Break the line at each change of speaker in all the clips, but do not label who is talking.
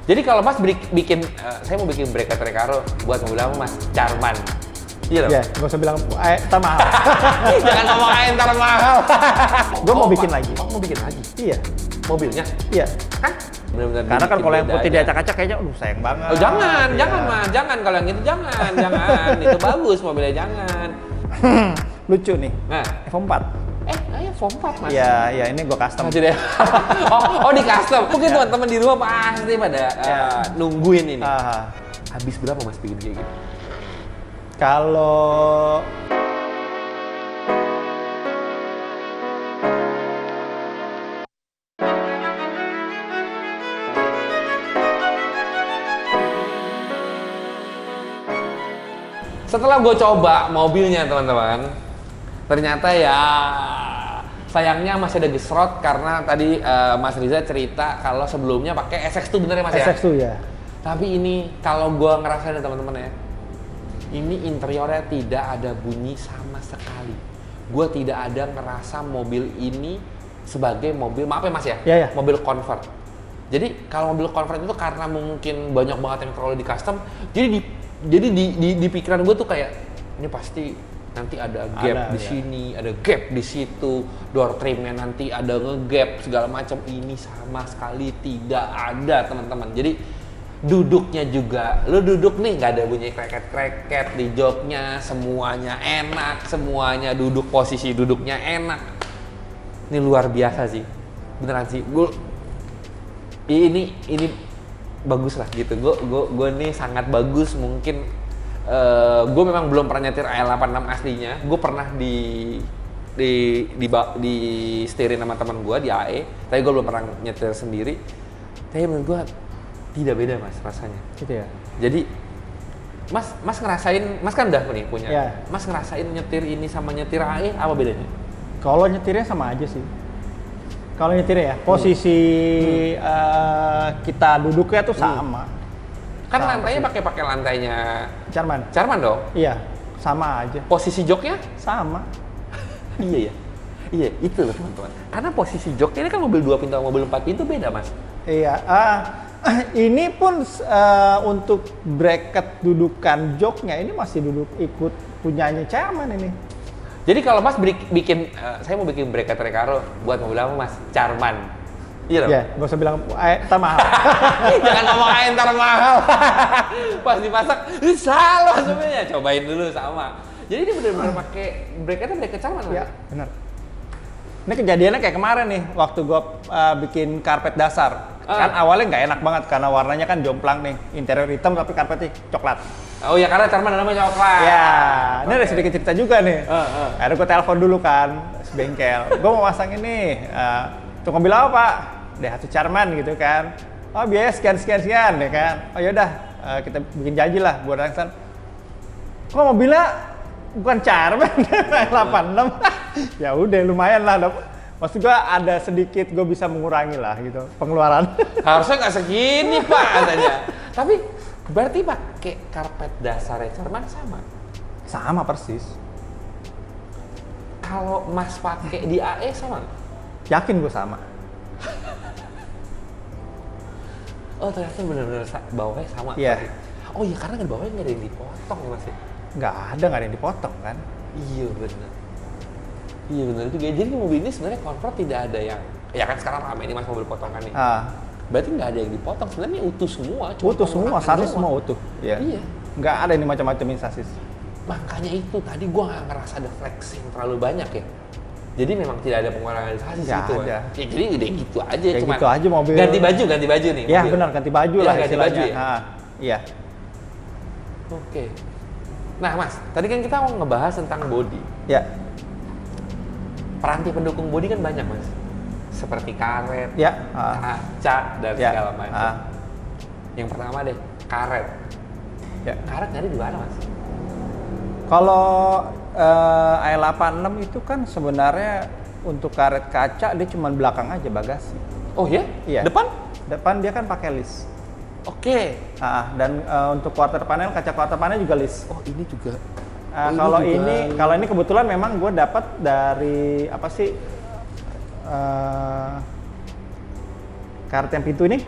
Jadi kalau Mas bikin, saya mau bikin bracket Recaro buat mobil apa Mas? Charman. Iya dong?
Iya, nggak usah bilang, ntar mahal.
Jangan ngomong ntar mahal.
Gue mau bikin lagi.
Oh, mau bikin lagi?
Iya.
Mobilnya?
Iya.
Hah? Bener-bener
Karena kan
dibikin
kalau yang
beda
putih
aja.
diacak-acak kayaknya, sayang banget.
Oh jangan,
Iya.
jangan Mas, jangan kalau yang itu jangan, jangan. Itu bagus mobilnya jangan.
Lucu nih,
Nah,
F4.
ayo Form 4 Mas.
Iya, ini gue custom.
Aja deh. oh di custom. Mungkin teman-teman di rumah pasti pada nungguin ini. Habis berapa Mas bikin kayak gitu?
Kalau
Setelah gue coba mobilnya teman-teman, ternyata ya sayangnya masih ada gesrot karena tadi Mas Riza cerita kalau sebelumnya pakai SX2 bener ya Mas ya?
SX2 ya.
Tapi ini kalau gue ngerasain teman-teman ya, ini interiornya tidak ada bunyi sama sekali. Gue tidak ada ngerasa mobil ini sebagai mobil, maaf ya Mas ya,
Iya.
mobil convert. Jadi kalau mobil convert itu karena mungkin banyak banget yang terlalu di custom, jadi di pikiran gue tuh kayak ini pasti nanti ada gap di sini, ada gap di situ, door trimnya nanti ada nge-gap segala macam. Ini sama sekali tidak ada teman-teman. Jadi duduknya juga, lu duduk nih nggak ada bunyi kreket-kreket di joknya, semuanya enak, semuanya duduk posisi duduknya enak. Ini luar biasa sih, beneran sih. Ini bagus lah gitu. Gue nih sangat bagus. Mungkin gue memang belum pernah nyetir AL86 aslinya. Gue pernah di setirin sama teman gue di AE, tapi gue belum pernah nyetir sendiri. Tapi menurut gue tidak beda Mas rasanya.
Gitu ya.
Jadi Mas ngerasain, Mas kan udah nih punya.
Ya.
Mas ngerasain nyetir ini sama nyetir AE apa bedanya?
Kalau nyetirnya sama aja sih. Kalau nyetirnya ya, posisi kita duduknya tuh sama.
Kan
Sama
lantainya
sih.
pakai lantainya
Charman
dong.
Iya, sama aja.
Posisi joknya
Sama.
iya ya. Iya, itu loh teman-teman. Karena posisi joknya ini kan mobil 2 pintu sama mobil 4 pintu beda, Mas.
Iya, ini pun untuk bracket dudukan joknya ini masih duduk ikut punyanya Charman ini.
Jadi kalau Mas bikin, saya mau bikin bracket Recaro buat mobil apa Mas? Charman. Iya dong?
Iya, nggak usah bilang, ntar mahal.
Jangan ngomong ntar mahal. Pas dipasak, salah sebenarnya. Cobain dulu sama. Jadi dia benar-benar pakai bracketnya bracket Charman.
Iya, benar. Ini kejadiannya kayak kemarin nih, waktu gua bikin karpet dasar. Kan awalnya nggak enak banget karena warnanya kan jomplang nih, interior hitam tapi karpetnya coklat.
Oh ya karena Charman namanya coklat.
Ya, ini ada sedikit cerita juga nih. Akhirnya gue telepon dulu kan, bengkel. Gue mau pasang ini, untuk mobil apa Pak? Daihatsu Charman gitu kan. Oh biaya sekian ya kan. Oh yaudah, kita bikin janji lah buat Rangsan. Kok mobilnya bukan Charman, 86. Ya udah lumayan lah. Maksud gue ada sedikit gue bisa mengurangi lah gitu pengeluaran.
Harusnya nggak segini Pak katanya. Tapi berarti pakai karpet dasarnya Charman sama?
Sama persis.
Kalau Mas pakai di AE sama nggak?
Yakin gue sama.
Oh ternyata benar-benar bawahnya sama.
Iya.
Tadi. Oh iya karena kan bawahnya nggak ada yang dipotong ya Mas ya?
Nggak ada yang dipotong kan.
Iya benar. Iya benar juga. Jadi mobil ini sebenarnya convert tidak ada yang, ya kan sekarang ramai ini Mas mobil potongan nih. Berarti nggak ada yang dipotong, sebenarnya utuh semua.
Utuh semua, sasis semua utuh.
Iya.
Nggak ada ini macam-macam sasis.
Makanya itu tadi gua nggak ngerasa ada flexing terlalu banyak ya. Jadi memang tidak ada pengurangan sasis
Nggak
itu.
ada.
Ya, jadi udah gitu aja.
Kayak
Cuman
gitu aja mobil.
Ganti baju nih.
Ya
mobil.
benar, ganti baju
Ya,
lah
ganti
istilahnya.
baju ya?
Iya.
Oke. Nah Mas, tadi kan kita mau ngebahas tentang body.
Ya.
Peranti pendukung body kan banyak Mas. Seperti karet,
Ya.
kaca, dan
Ya.
segala macam. Yang pertama deh, karet.
Ya.
Karet nyari di mana Mas?
Kalau AL86 itu kan sebenarnya untuk karet kaca dia cuma belakang aja bagasi.
Oh ya?
Iya.
Depan?
Depan dia kan pakai list.
Oke.
Dan untuk quarter panel, kaca quarter panel juga list.
Oh ini juga.
Kalau ini kebetulan memang gue dapat dari apa sih karet yang pintu ini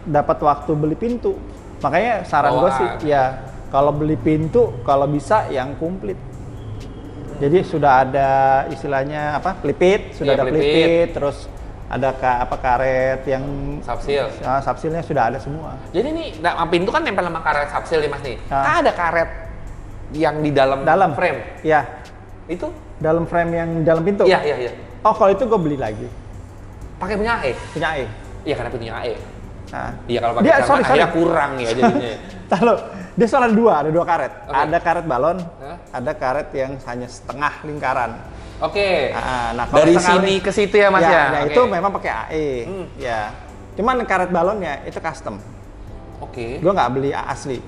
dapat waktu beli pintu. Makanya saran gue sih, ya kalau beli pintu, kalau bisa yang komplit. Jadi sudah ada istilahnya apa? Pelipit, sudah ada pelipit, terus ada karet yang
sapsil.
Sapsilnya sudah ada semua.
Jadi nih, pintu kan nempel sama karet sapsil nih Mas nih. Kan ada karet yang di dalam frame.
Iya.
Itu
dalam frame yang dalam pintu.
Iya.
Oh, kalau itu gue beli lagi.
Pakai punya AE?
Punya AE.
Iya, karena punya AE.
Nah.
Iya, kalau pakai sama akhirnya kurang ya jadinya.
Tahu, dia soal ada dua karet. Okay. Ada karet balon, ada karet yang hanya setengah lingkaran.
Oke.
Nah,
dari sini ke situ ya Mas ya?
Nah, itu memang pakai AE. Ya. Cuman karet balonnya itu custom.
Oke.
Gue nggak beli asli.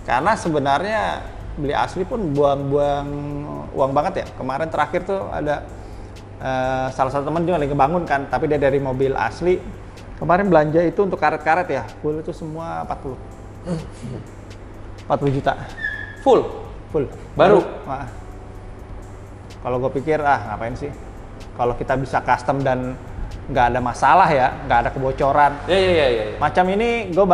Karena sebenarnya beli asli pun buang-buang uang banget ya. Kemarin terakhir tuh ada salah satu teman juga lagi ngebangun kan, tapi dia dari mobil asli. Kemarin belanja itu untuk karet-karet ya, full itu semua 40 juta.
Full? Baru?
Nah. Kalau gue pikir, ngapain sih? Kalau kita bisa custom dan nggak ada masalah ya, nggak ada kebocoran.
Iya.
Macam ini, gue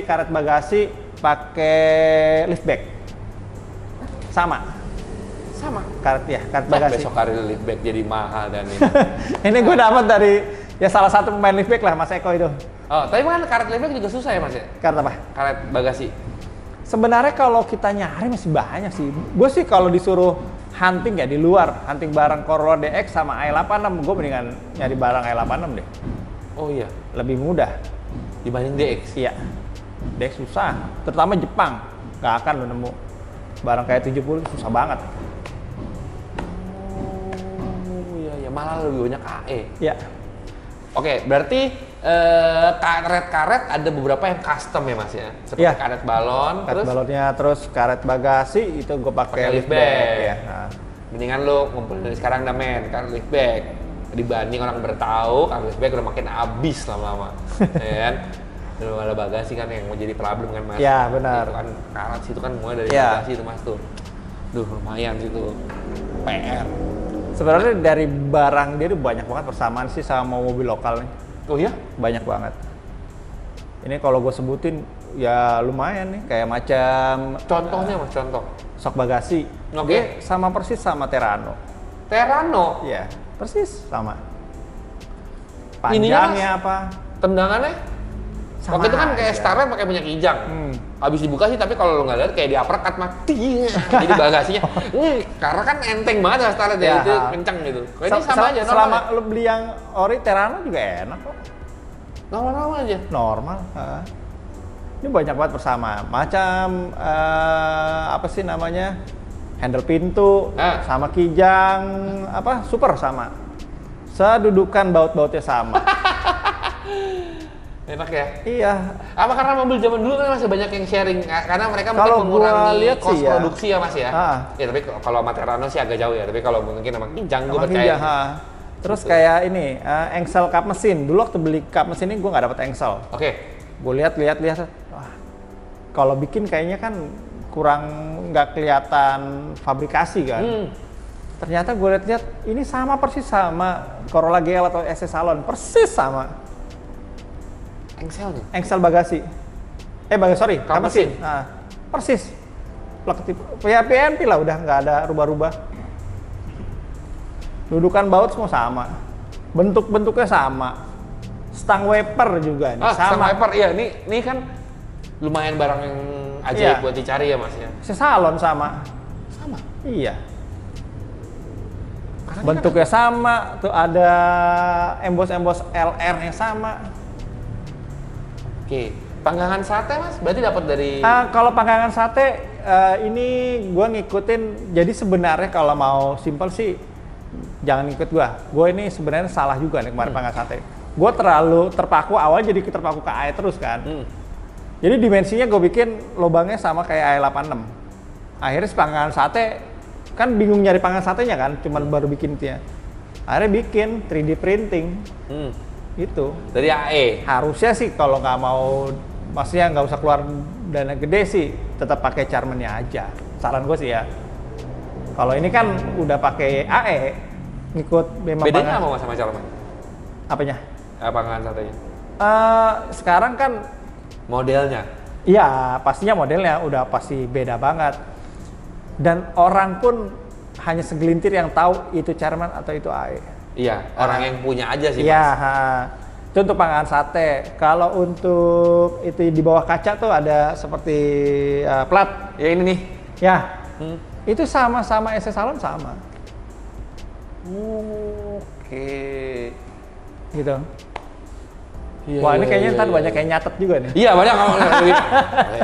karet bagasi pakai liftback. Sama. Karet bagasi.
Besok hari liftback jadi mahal dan ini.
Ini gue dapat dari salah satu pemain liftback lah, Mas Eko itu.
Oh, tapi kan karet liftback juga susah ya Mas ya?
Karet apa?
Karet bagasi.
Sebenarnya kalau kita nyari masih banyak sih. Gue sih kalau disuruh hunting ya di luar, hunting barang Corolla DX sama i86, gue mendingan nyari barang i86 deh.
Oh iya?
Lebih mudah.
Dibanding DX?
Iya. DX susah, terutama Jepang. Gak akan lo nemu barang kayak 70 susah banget.
Oh iya, malah lebih banyak AE.
Iya.
Oke, berarti karet-karet ada beberapa yang custom ya Mas ya? Seperti karet balon,
karet balonnya, terus karet bagasi itu gue pakai liftback ya. Nah.
Mendingan lo ngumpulin dari sekarang dah men, karet liftback dibanding orang bertahu karet liftback udah makin habis lama-lama. Ya kan? Dan ada bagasi kan yang mau jadi problem kan Mas?
Iya benar.
Itu kan karet situ kan mulai dari bagasi itu Mas tuh. Duh lumayan sih tuh PR.
Sebenarnya dari barang dia tuh banyak banget persamaan sih sama mobil lokal nih.
Oh iya?
Banyak banget. Ini kalau gue sebutin ya lumayan nih, kayak macam
contohnya Mas, contoh.
Sok bagasi. Oke. Sama persis sama Terrano.
Terrano?
Iya, persis sama. Panjangnya apa?
Tendangannya?
Sama
waktu itu kan kayak
aja.
Starlet pakai minyak kijang. Habis dibuka sih, tapi kalau lo nggak lihat kayak di uppercut mati. Jadi bagasinya, karena kan enteng banget ya Starlet ya, itu kenceng gitu. Kayak ini sama aja.
Selama lo beli yang ori Terrano juga enak kok.
Normal aja.
Normal. Ini banyak banget persamaan. Macam apa sih namanya? Handle pintu, sama kijang, super sama. Sedudukan baut-bautnya sama.
Enak ya?
Iya.
Apa karena mobil zaman dulu kan masih banyak yang sharing, karena mereka mungkin mengurangi cost produksi ya Mas ya? Ya tapi kalau sama Terrano sih agak jauh ya, tapi kalau mungkin sama kijang gue percaya.
Terus kayak ini, engsel kap mesin. Dulu waktu beli kap mesin ini gue nggak dapet engsel.
Oke.
Gue lihat, wah, kalau bikin kayaknya kan kurang nggak kelihatan fabrikasi kan. Ternyata gue lihat ini sama persis sama Corolla GL atau SS Salon, persis sama.
Engsel nih?
Engsel bagasi. Kap mesin. Nah, persis. Ya PNP lah, udah nggak ada rubah-rubah. Dudukan baut semua sama. Bentuknya sama. Stang wiper juga nih, sama.
Stang wiper, iya. Ini kan lumayan barang yang ajaib buat dicari ya Mas ya?
Salon sama.
Sama?
Iya. Karena bentuknya sama, tuh ada embos-embos LR-nya sama.
Oke, panggangan sate Mas, berarti dapat dari...
Kalau panggangan sate, ini gue ngikutin, jadi sebenarnya kalau mau simple sih, jangan ikut gue. Gue ini sebenarnya salah juga nih kemarin panggangan sate. Gue terlalu terpaku, awal jadi terpaku ke AE terus kan. Jadi dimensinya gue bikin lubangnya sama kayak i86. Akhirnya si panggangan sate, kan bingung nyari panggangan satenya kan, cuman baru bikin dia. Akhirnya bikin 3D printing. Itu
dari AE.
Harusnya sih kalau nggak mau, maksudnya nggak usah keluar dana gede sih, tetap pakai Charman-nya aja. Saran gue sih ya. Kalau ini kan udah pakai AE, ngikut memang.
Bedanya apa Mas sama Charman?
Apanya?
Panggangan satenya?
Sekarang kan
Modelnya.
iya, pastinya modelnya udah pasti beda banget. Dan orang pun hanya segelintir yang tahu itu Charman atau itu AE.
Iya, orang yang punya aja sih,
Iya,
Mas.
itu untuk pangkalan sate. Kalau untuk itu di bawah kaca tuh ada seperti plat.
Ya ini nih.
Ya, itu sama-sama SS Salon sama.
Oke.
Gitu.
Iya,
Wah, ini
iya,
kayaknya
iya,
ntar
iya.
banyak kayak nyatet juga nih.
Iya banyak kalau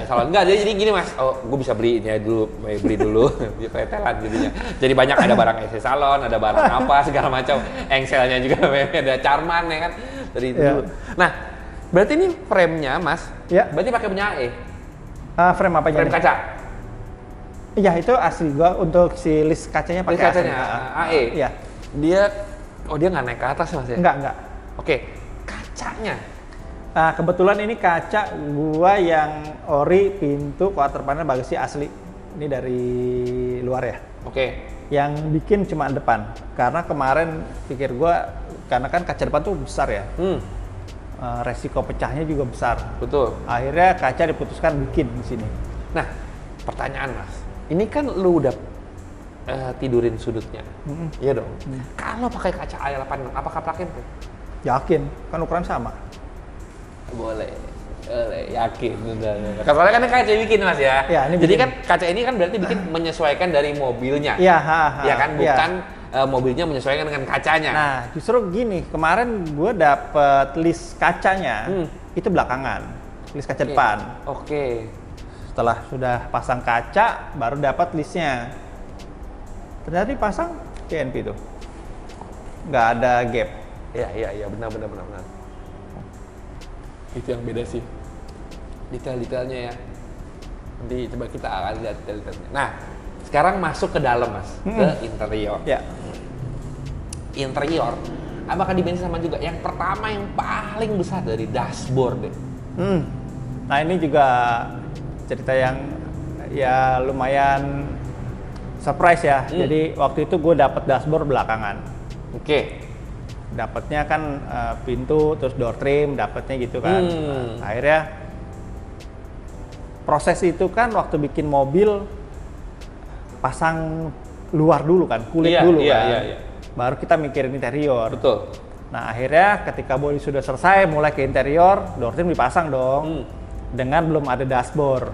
salon enggak jadi gini Mas. Oh, gue bisa beli ini aja dulu, beli dulu di pretelan jadinya. Jadi banyak ada barang SS Salon, ada barang apa segala macam. Engselnya juga ada Charman ya kan. Dari itu
Iya.
dulu. Nah, berarti ini frame-nya Mas.
Iya.
Berarti pakai punya AE.
Frame apanya?
Frame
nih?
kaca.
Iya, itu asli gua untuk si list kacanya pakai
List kacanya
asli.
AE.
Iya.
Dia dia nggak naik ke atas Mas ya?
Enggak.
Oke. Kacanya.
Nah, kebetulan ini kaca gua yang ori pintu quarter panel bagasi asli. Ini dari luar ya.
Oke.
Yang bikin cuma depan. Karena kemarin pikir gua karena kan kaca depan tuh besar ya. Resiko pecahnya juga besar.
Betul.
Akhirnya kaca diputuskan bikin di sini.
Nah, pertanyaan Mas. Ini kan lu udah tidurin sudutnya. Iya dong. Kalau pakai kaca A86, apakah plug-in tuh?
Yakin, kan ukuran sama.
Boleh, yakin. Udah. Soalnya kan kaca bikin Mas ya.
Ya, ini
jadi
bikin.
kan kaca ini kan berarti bikin menyesuaikan dari mobilnya.
Iya,
Ya kan,
iya.
bukan mobilnya menyesuaikan dengan kacanya.
Nah, justru gini, kemarin gue dapet list kacanya, itu belakangan, list kaca
Oke.
depan.
Oke.
Setelah sudah pasang kaca, baru dapat listnya. Ternyata dipasang PNP tuh, nggak ada gap.
Iya, benar. Itu yang beda sih. Detail-detailnya ya. Nanti coba kita akan lihat detail-detailnya. Nah, sekarang masuk ke dalam Mas, ke interior.
Ya,
Interior, apakah dimensi sama juga? Yang pertama yang paling besar dari dashboard deh.
Nah ini juga cerita yang ya lumayan surprise ya. Jadi waktu itu gue dapet dashboard belakangan.
Oke.
Dapatnya kan pintu terus door trim dapatnya gitu kan. Nah, akhirnya proses itu kan waktu bikin mobil pasang luar dulu kan, kulit dulu kan.
Iya.
Baru kita mikirin interior.
Betul.
Nah, akhirnya ketika body sudah selesai mulai ke interior, door trim dipasang dong. Dengan belum ada dashboard.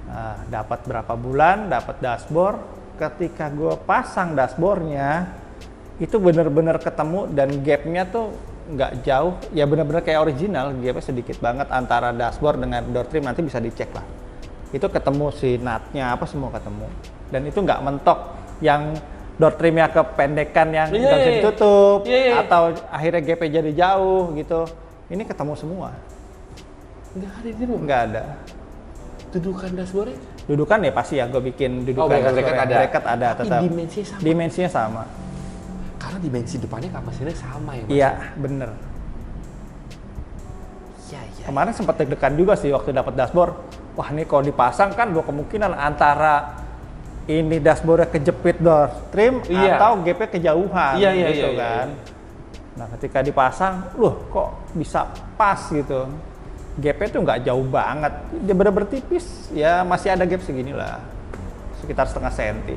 Nah, dapat berapa bulan dapat dashboard. Ketika gue pasang dashboardnya itu bener-bener ketemu dan gapnya tuh nggak jauh, ya bener-bener kayak original, gapnya sedikit banget antara dashboard dengan door trim, nanti bisa dicek lah. Itu ketemu si nutnya apa semua ketemu, dan itu nggak mentok yang door trimnya kependekan yang nggak bisa ditutup, atau akhirnya gapnya jadi jauh gitu. Ini ketemu semua.
Nggak ada di rumah.
Nggak ada.
Dudukan dashboardnya?
Dudukan ya pasti ya, gue bikin dudukan bracket ada
Tapi
tetap.
dimensinya sama.
Dimensinya sama.
Karena dimensi depannya kapasitasnya sama ya Mas?
Iya, bener.
Iya.
Kemarin sempat deg-degan juga sih waktu dapat dashboard. Wah, ini kalau dipasang kan dua kemungkinan antara ini dashboardnya kejepit door trim atau gapnya kejauhan gitu kan. Nah, ketika dipasang, loh kok bisa pas gitu. Gapnya tuh nggak jauh banget, dia bener-bener tipis, ya masih ada gap segini lah, sekitar setengah senti.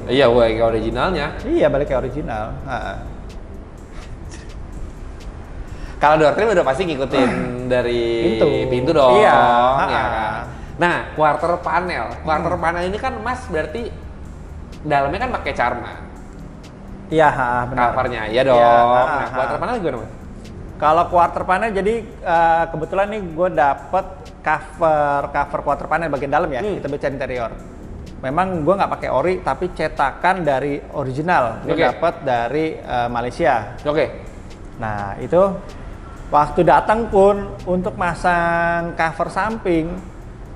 Iya, kayak originalnya.
Iya, balik kayak original.
Kalau door trim udah pasti ngikutin dari pintu dong.
Iya.
Ya kan? Nah, quarter panel. Quarter panel ini kan Mas berarti dalamnya kan pakai Charman.
Iya, benar.
Covernya, iya dong.
Iya,
Nah, quarter panel gimana Mas?
Kalau quarter panel jadi kebetulan nih gue dapet cover quarter panel bagian dalam ya, kita baca interior. Memang gue nggak pakai ori tapi cetakan dari original, gue dapet dari Malaysia. Nah itu waktu datang pun untuk masang cover samping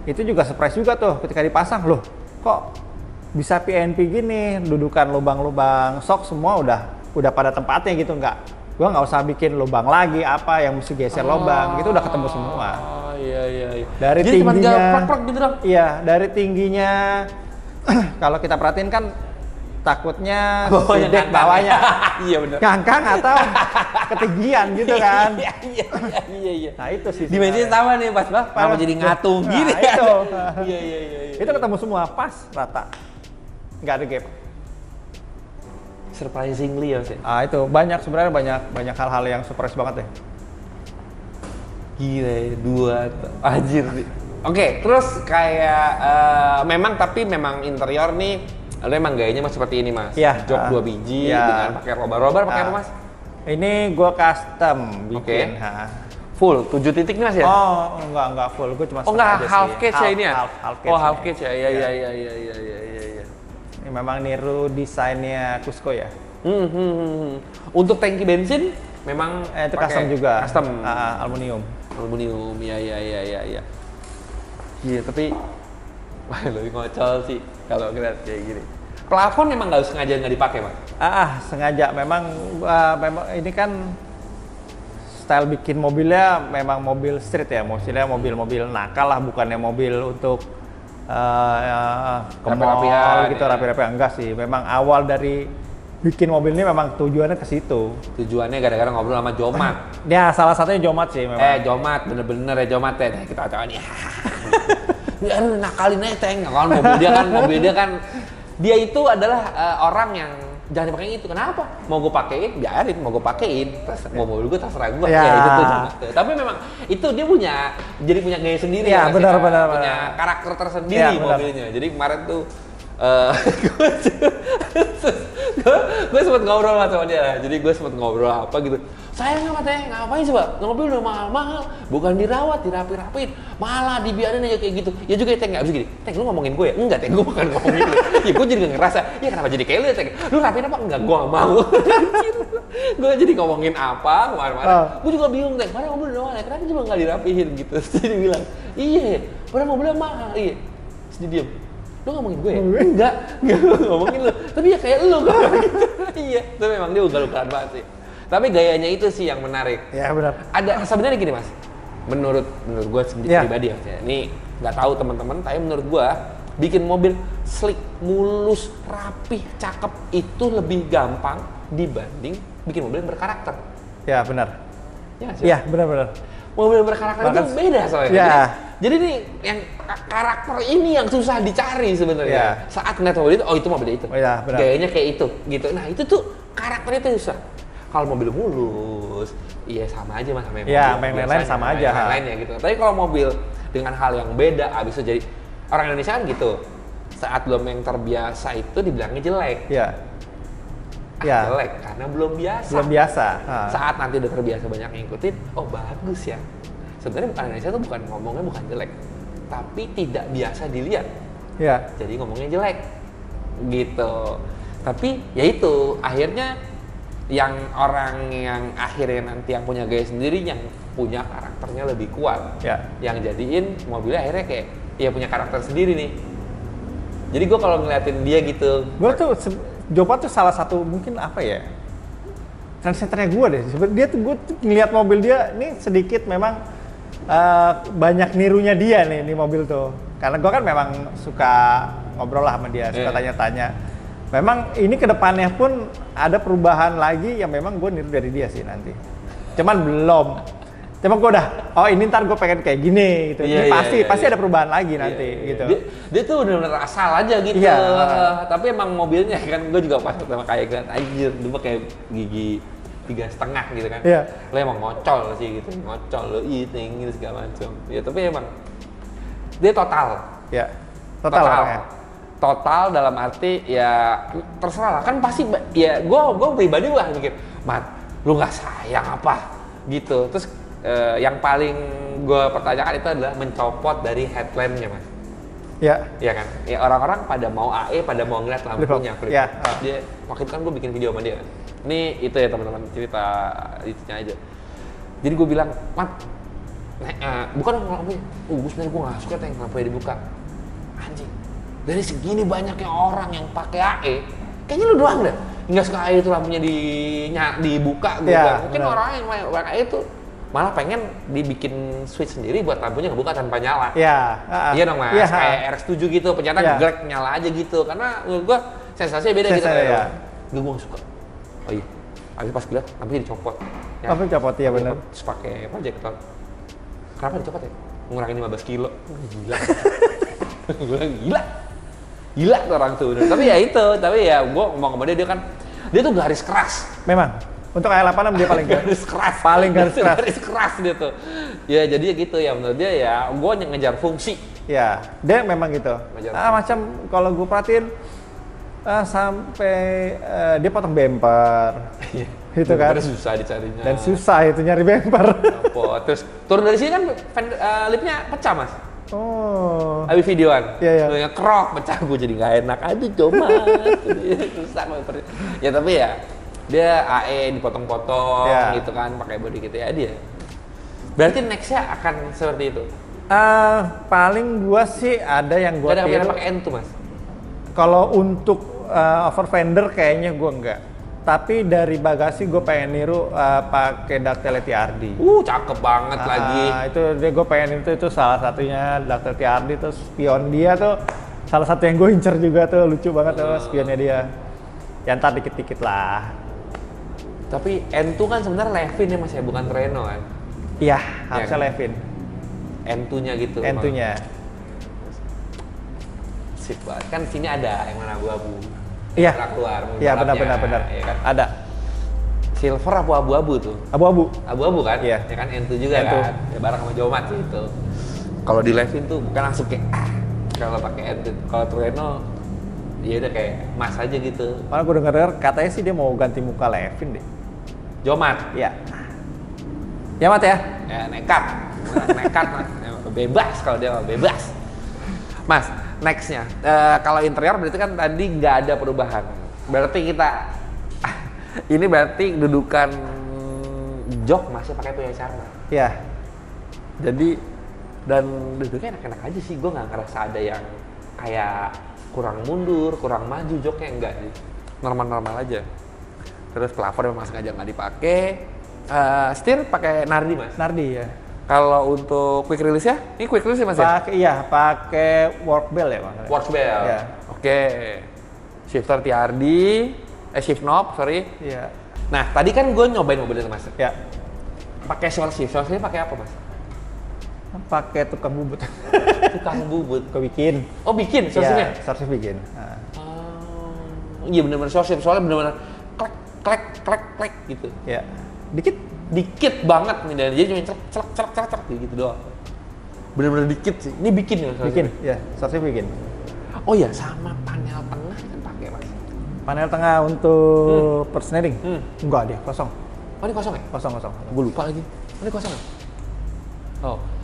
itu juga surprise juga tuh ketika dipasang, loh kok bisa PNP gini, dudukan lubang-lubang sok semua udah pada tempatnya gitu, gue nggak usah bikin lubang lagi apa yang mesti geser lubang, itu udah ketemu semua.
Oh iya.
Dari
jadi
tingginya,
plak-plak gitu dong?
Iya, dari tingginya kalau kita perhatiin kan takutnya
Bawahnya
si dek
ngangkang.
bawahnya
Iya benar.
ngangkang atau ketinggian gitu kan.
Iya.
Nah itu sih.
Dimensinya sama nih pas bang. Kenapa jadi ngatung
Nah,
gini?
itu.
Iya.
Itu ketemu semua pas rata. Nggak ada gap.
Surprisingly ya sih.
Ah itu banyak sebenarnya banyak hal-hal yang surprise banget deh.
Gila ya, 2 anjir sih. Oke, terus kayak memang interior nih lo emang gayanya mas seperti ini mas.
Iya.
Jok 2 biji
Iya.
dengan pakai robar pakai apa mas?
Ini gua custom bikin.
Oke. Full 7 titik nih mas ya?
Oh, enggak full. Gua cuma
Oh enggak,
setengah aja
half
sih.
cage ya ini ya?
Half cage.
Oh half
ini.
cage ya, iya.
Ini memang niru desainnya Cusco ya.
Untuk tangki bensin memang
Itu
pakai
custom juga.
Custom.
Aluminium.
Aluminium, iya. Iya, tapi wah lebih ngocol sih kalau ngeliat kayak gini. Plafon memang nggak sengaja nggak dipakai, Mas?
Sengaja. Memang ini kan style bikin mobilnya memang mobil street ya. Maksudnya mobil-mobil nakal lah, bukannya mobil untuk ke mall gitu, rapi-rapian. Enggak sih. Memang awal dari bikin mobil ini memang tujuannya ke situ.
Tujuannya gara-gara ngobrol sama Jomat.
Ya, salah satunya Jomat sih memang.
Jomat, bener-bener ya Jomat ya. Kita tahu nih. Ya nakalin aja Teng. Kan mobil dia kan dia itu adalah orang yang jangan dipakai itu. Kenapa? Mau gue pakein, biarin. Mau gue pakein, mau mobil gue terserah gue.
Ya.
Ya itu tuh Jomat. Tapi memang itu dia punya gaya sendiri.
Ya,
Mas,
benar.
Punya karakter tersendiri mobilnya. Jadi kemarin tuh gue sempet ngobrol sama dia. Jadi gue sempet ngobrol apa gitu. Sayang apa Teh? Ngapain sih Pak? Mobil udah mahal-mahal, bukan dirawat, dirapi-rapiin, malah dibiarin aja kayak gitu. Ya juga Teh nggak bisa gini. Teh lu ngomongin gue ya? Enggak Teh, gue bukan ngomongin lu. Ya gue jadi nggak ngerasa. Ya kenapa jadi kayak lu ya Teh? Lu rapiin apa? Enggak, gue nggak mau. Gue jadi ngomongin apa kemarin-kemarin. Gue juga bingung Teh. Kemarin mobil udah mahal, kenapa juga nggak dirapihin gitu? Terus dia bilang, iya, padahal mobilnya mahal. Iya. Terus dia diem. Lu ngomongin gue ya? Enggak ngomongin lu. Tapi ya kayak lu gitu. Iya, tapi memang dia ugal-ugalan banget sih. Tapi gayanya itu sih yang menarik.
Ya benar.
Ada sebenarnya gini Mas. Menurut gue sendiri pribadi ya. Ini nggak tahu teman-teman, tapi menurut gue bikin mobil slick, mulus, rapih, cakep itu lebih gampang dibanding bikin mobil yang berkarakter.
Ya benar.
Ya,
benar.
Mobil berkarakter itu beda soalnya.
Ya.
Jadi nih yang karakter ini yang susah dicari sebenarnya.
Ya.
Saat ngeliat mobil itu, oh itu mobil itu.
Ya, benar.
Gayanya kayak itu, gitu. Nah itu tuh karakternya tuh susah. Kalau mobil mulus, iya sama aja mas sama yang
ya,
mobil
yang lain-lain sama aja.
Lainnya gitu. Tapi kalau mobil dengan hal yang beda, abis itu jadi orang Indonesia kan gitu. Saat belum yang terbiasa itu dibilangnya jelek.
Ya. Ya.
Jelek karena belum biasa.
Belum biasa.
Saat nanti udah terbiasa banyak yang ngikutin, oh bagus ya. Sebenarnya bukan Indonesia tuh ngomongnya bukan jelek, tapi tidak biasa dilihat.
Ya.
Jadi ngomongnya jelek, gitu. Tapi ya itu akhirnya yang orang yang akhirnya nanti yang punya gaya sendiri, yang punya karakternya lebih kuat, yang jadiin mobilnya akhirnya kayak ya punya karakter sendiri nih. Jadi gue kalau ngeliatin dia gitu,
gue tuh Jopa tuh salah satu mungkin apa ya, trendsetternya gue deh. Dia tuh gue ngeliat mobil dia ini sedikit memang banyak nirunya dia nih mobil tuh. Karena gue kan memang suka ngobrol lah sama dia, suka tanya-tanya. Memang ini kedepannya pun ada perubahan lagi yang memang gue niru dari dia sih nanti. Cuman belum. Cuma gue udah, oh ini ntar gue pengen kayak gini gitu. Ini pasti ada perubahan lagi nanti gitu.
Dia tuh bener-bener asal aja gitu. Tapi emang mobilnya kan gue juga pas pertama kayak ngeliat anjir, dia kayak gigi 3,5 gitu kan. Lo emang ngocol sih gitu, ngocol lo eating gitu segala macam. Ya tapi emang dia total. Total dalam arti ya terserah lah, kan pasti ya gue pribadi lah mikir, Mat, lu nggak sayang apa gitu. Terus yang paling gue pertanyakan itu adalah mencopot dari headlampnya Mas. Ya kan, ya orang-orang pada mau AE, pada mau ngeliat lampunya flip. Dia waktu itu kan gue bikin video sama dia kan. Ini itu ya teman-teman, cerita itunya aja. Jadi gue bilang, Mat, bukan lampunya, gue sebenarnya gue nggak suka yang lampunya dibuka. Anjing. Dari segini banyaknya orang yang pakai AE, kayaknya lu doang deh nggak suka AE itu lampunya dibuka gitu. Mungkin orang yang pakai AE itu malah pengen dibikin switch sendiri buat lampunya ngebuka tanpa nyala. Iya dong Mas, kayak RX-7 gitu, ternyata glek nyala aja gitu. Karena menurut gua sensasinya beda gitu.
Sensasinya, ya.
Gue nggak suka. Oh iya. Habis pas lihat, lampunya dicopot.
Lampu dicopot, iya bener.
Terus pakai proyektor. Kenapa dicopot ya? Ngurangin 15 kilo. Gila. Gue bilang gila tuh orang tuh. Tapi ya itu, tapi ya gue ngomong sama dia kan, dia tuh garis keras.
Memang. Untuk AL86 dia paling
garis keras.
Paling garis keras.
Garis keras dia tuh. Ya jadi gitu ya, menurut dia ya gue ngejar fungsi.
Ya, dia memang gitu. Macam kalau gue perhatiin sampai dia potong bumper. Gitu kan.
Susah dicarinya.
Dan susah itu nyari bumper.
Terus turun dari sini kan lipnya pecah, Mas.
Oh.
Habis videoan.
Iya.
Ngekrok pecah, gue jadi nggak enak. Aduh, coba. Susah banget. Ya tapi ya dia AE dipotong-potong gitu kan, pakai body gitu ya dia. Berarti nextnya akan seperti itu.
Paling gua sih ada yang gua
tiru. Ada pakai N tuh, Mas.
Kalau untuk over fender kayaknya gua enggak. Tapi dari bagasi gue pengen niru pakai ductile TRD.
Cakep banget lagi.
Itu dia gue pengen itu salah satunya ductile TRD, terus spion dia tuh salah satu yang gue incer juga tuh, lucu banget tuh spionnya dia. Ya ntar dikit-dikit lah.
Tapi N2 kan sebenarnya Levin ya Mas ya, bukan Treno kan?
Iya, harusnya
kan?
Levin.
N2-nya gitu.
N2-nya.
Sip banget. Kan sini ada yang warna abu-abu.
Iya.
Keluar.
Iya benar.
Ya kan?
Ada.
Silver apa abu-abu tuh?
Abu-abu.
Abu-abu kan?
Iya.
Ya kan N2 juga
N2.
kan? Ya bareng sama Jomat sih itu. Kalau di Levin tuh bukan langsung kayak kalau pakai N2. Kalau Treno ya udah kayak Mas aja gitu.
Malah gue denger katanya sih dia mau ganti muka Levin deh.
Jomat?
Iya. Ya Mat ya?
Ya nekat. Nekat Mas. Bebas kalau dia bebas. Mas, nextnya, kalau interior berarti kan tadi nggak ada perubahan. Berarti kita, ini berarti dudukan jok masih pakai punya Charman.
Iya.
Jadi, dan duduknya enak-enak aja sih. Gue nggak ngerasa ada yang kayak kurang mundur, kurang maju joknya, enggak sih. Normal-normal aja. Terus plafon memang sengaja nggak dipakai. Setir pakai Nardi Mas?
Nardi ya.
Kalau untuk quick release ya, ini quick release ya Mas ya?
Iya, pakai work bell ya Mas.
Work bell.
Iya.
Oke. Shifter TRD, shift knob, sorry.
Iya.
Nah, tadi kan gue nyobain mobil itu Mas.
Ya.
Pakai short shift pakai apa Mas?
Pakai tukang bubut.
Tukang bubut.
Kau bikin.
Oh bikin short shiftnya?
Iya, short shift bikin. Nah.
Iya benar-benar short shift, soalnya benar-benar klek gitu.
Ya.
Dikit banget nih, dan jadi cuma celak gitu doang. Bener-bener dikit sih. Ini bikin ya?
Bikin, ya. Short shift bikin.
Oh ya, sama panel tengah kan pakai Mas?
Panel tengah untuk persneling? Enggak, dia kosong.
Oh ini kosong ya?
Kosong.
Gue lupa lagi. Oh, ini kosong ya?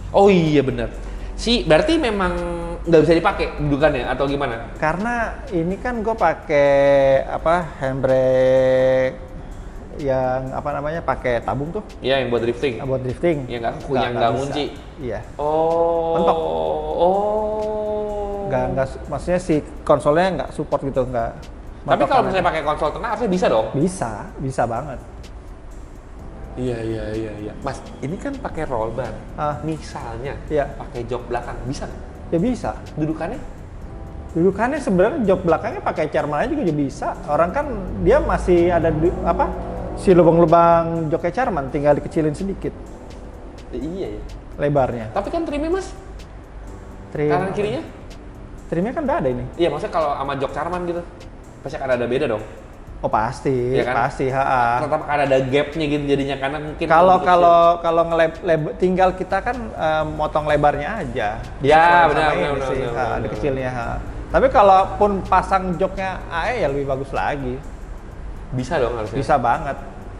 Oh iya bener. Berarti memang nggak bisa dipakai dudukannya atau gimana?
Karena ini kan gue pakai handbrake yang pakai tabung tuh.
Iya, yang buat drifting.
Buat drifting.
Yang nggak ngunci.
Iya.
Oh.
Mentok.
Oh.
Nggak, maksudnya si konsolnya nggak support gitu, nggak.
Tapi kalau misalnya pakai konsol tengah, harusnya bisa dong?
Bisa banget.
Iya. Mas, ini kan pakai roll bar. Misalnya, pakai jok belakang, bisa nggak?
Ya bisa.
Dudukannya
sebenarnya jok belakangnya pakai Charman aja juga bisa. Orang kan dia masih ada si lubang-lubang joknya Charman, tinggal dikecilin sedikit.
Iya ya.
Lebarnya.
Tapi kan trimnya Mas?
Trim.
Kanan kirinya?
Trimnya kan udah ada ini.
Iya, maksudnya kalau sama jok Charman gitu, pasti akan ada beda dong.
Oh pasti,
ya kan?
Pasti.
Tetap akan ada gapnya gitu jadinya, karena mungkin
kalau tinggal kita kan motong lebarnya aja.
Ya benar.
Ada kecilnya. Tapi kalaupun pasang joknya AE ya lebih bagus lagi.
Bisa dong harusnya.
Bisa banget.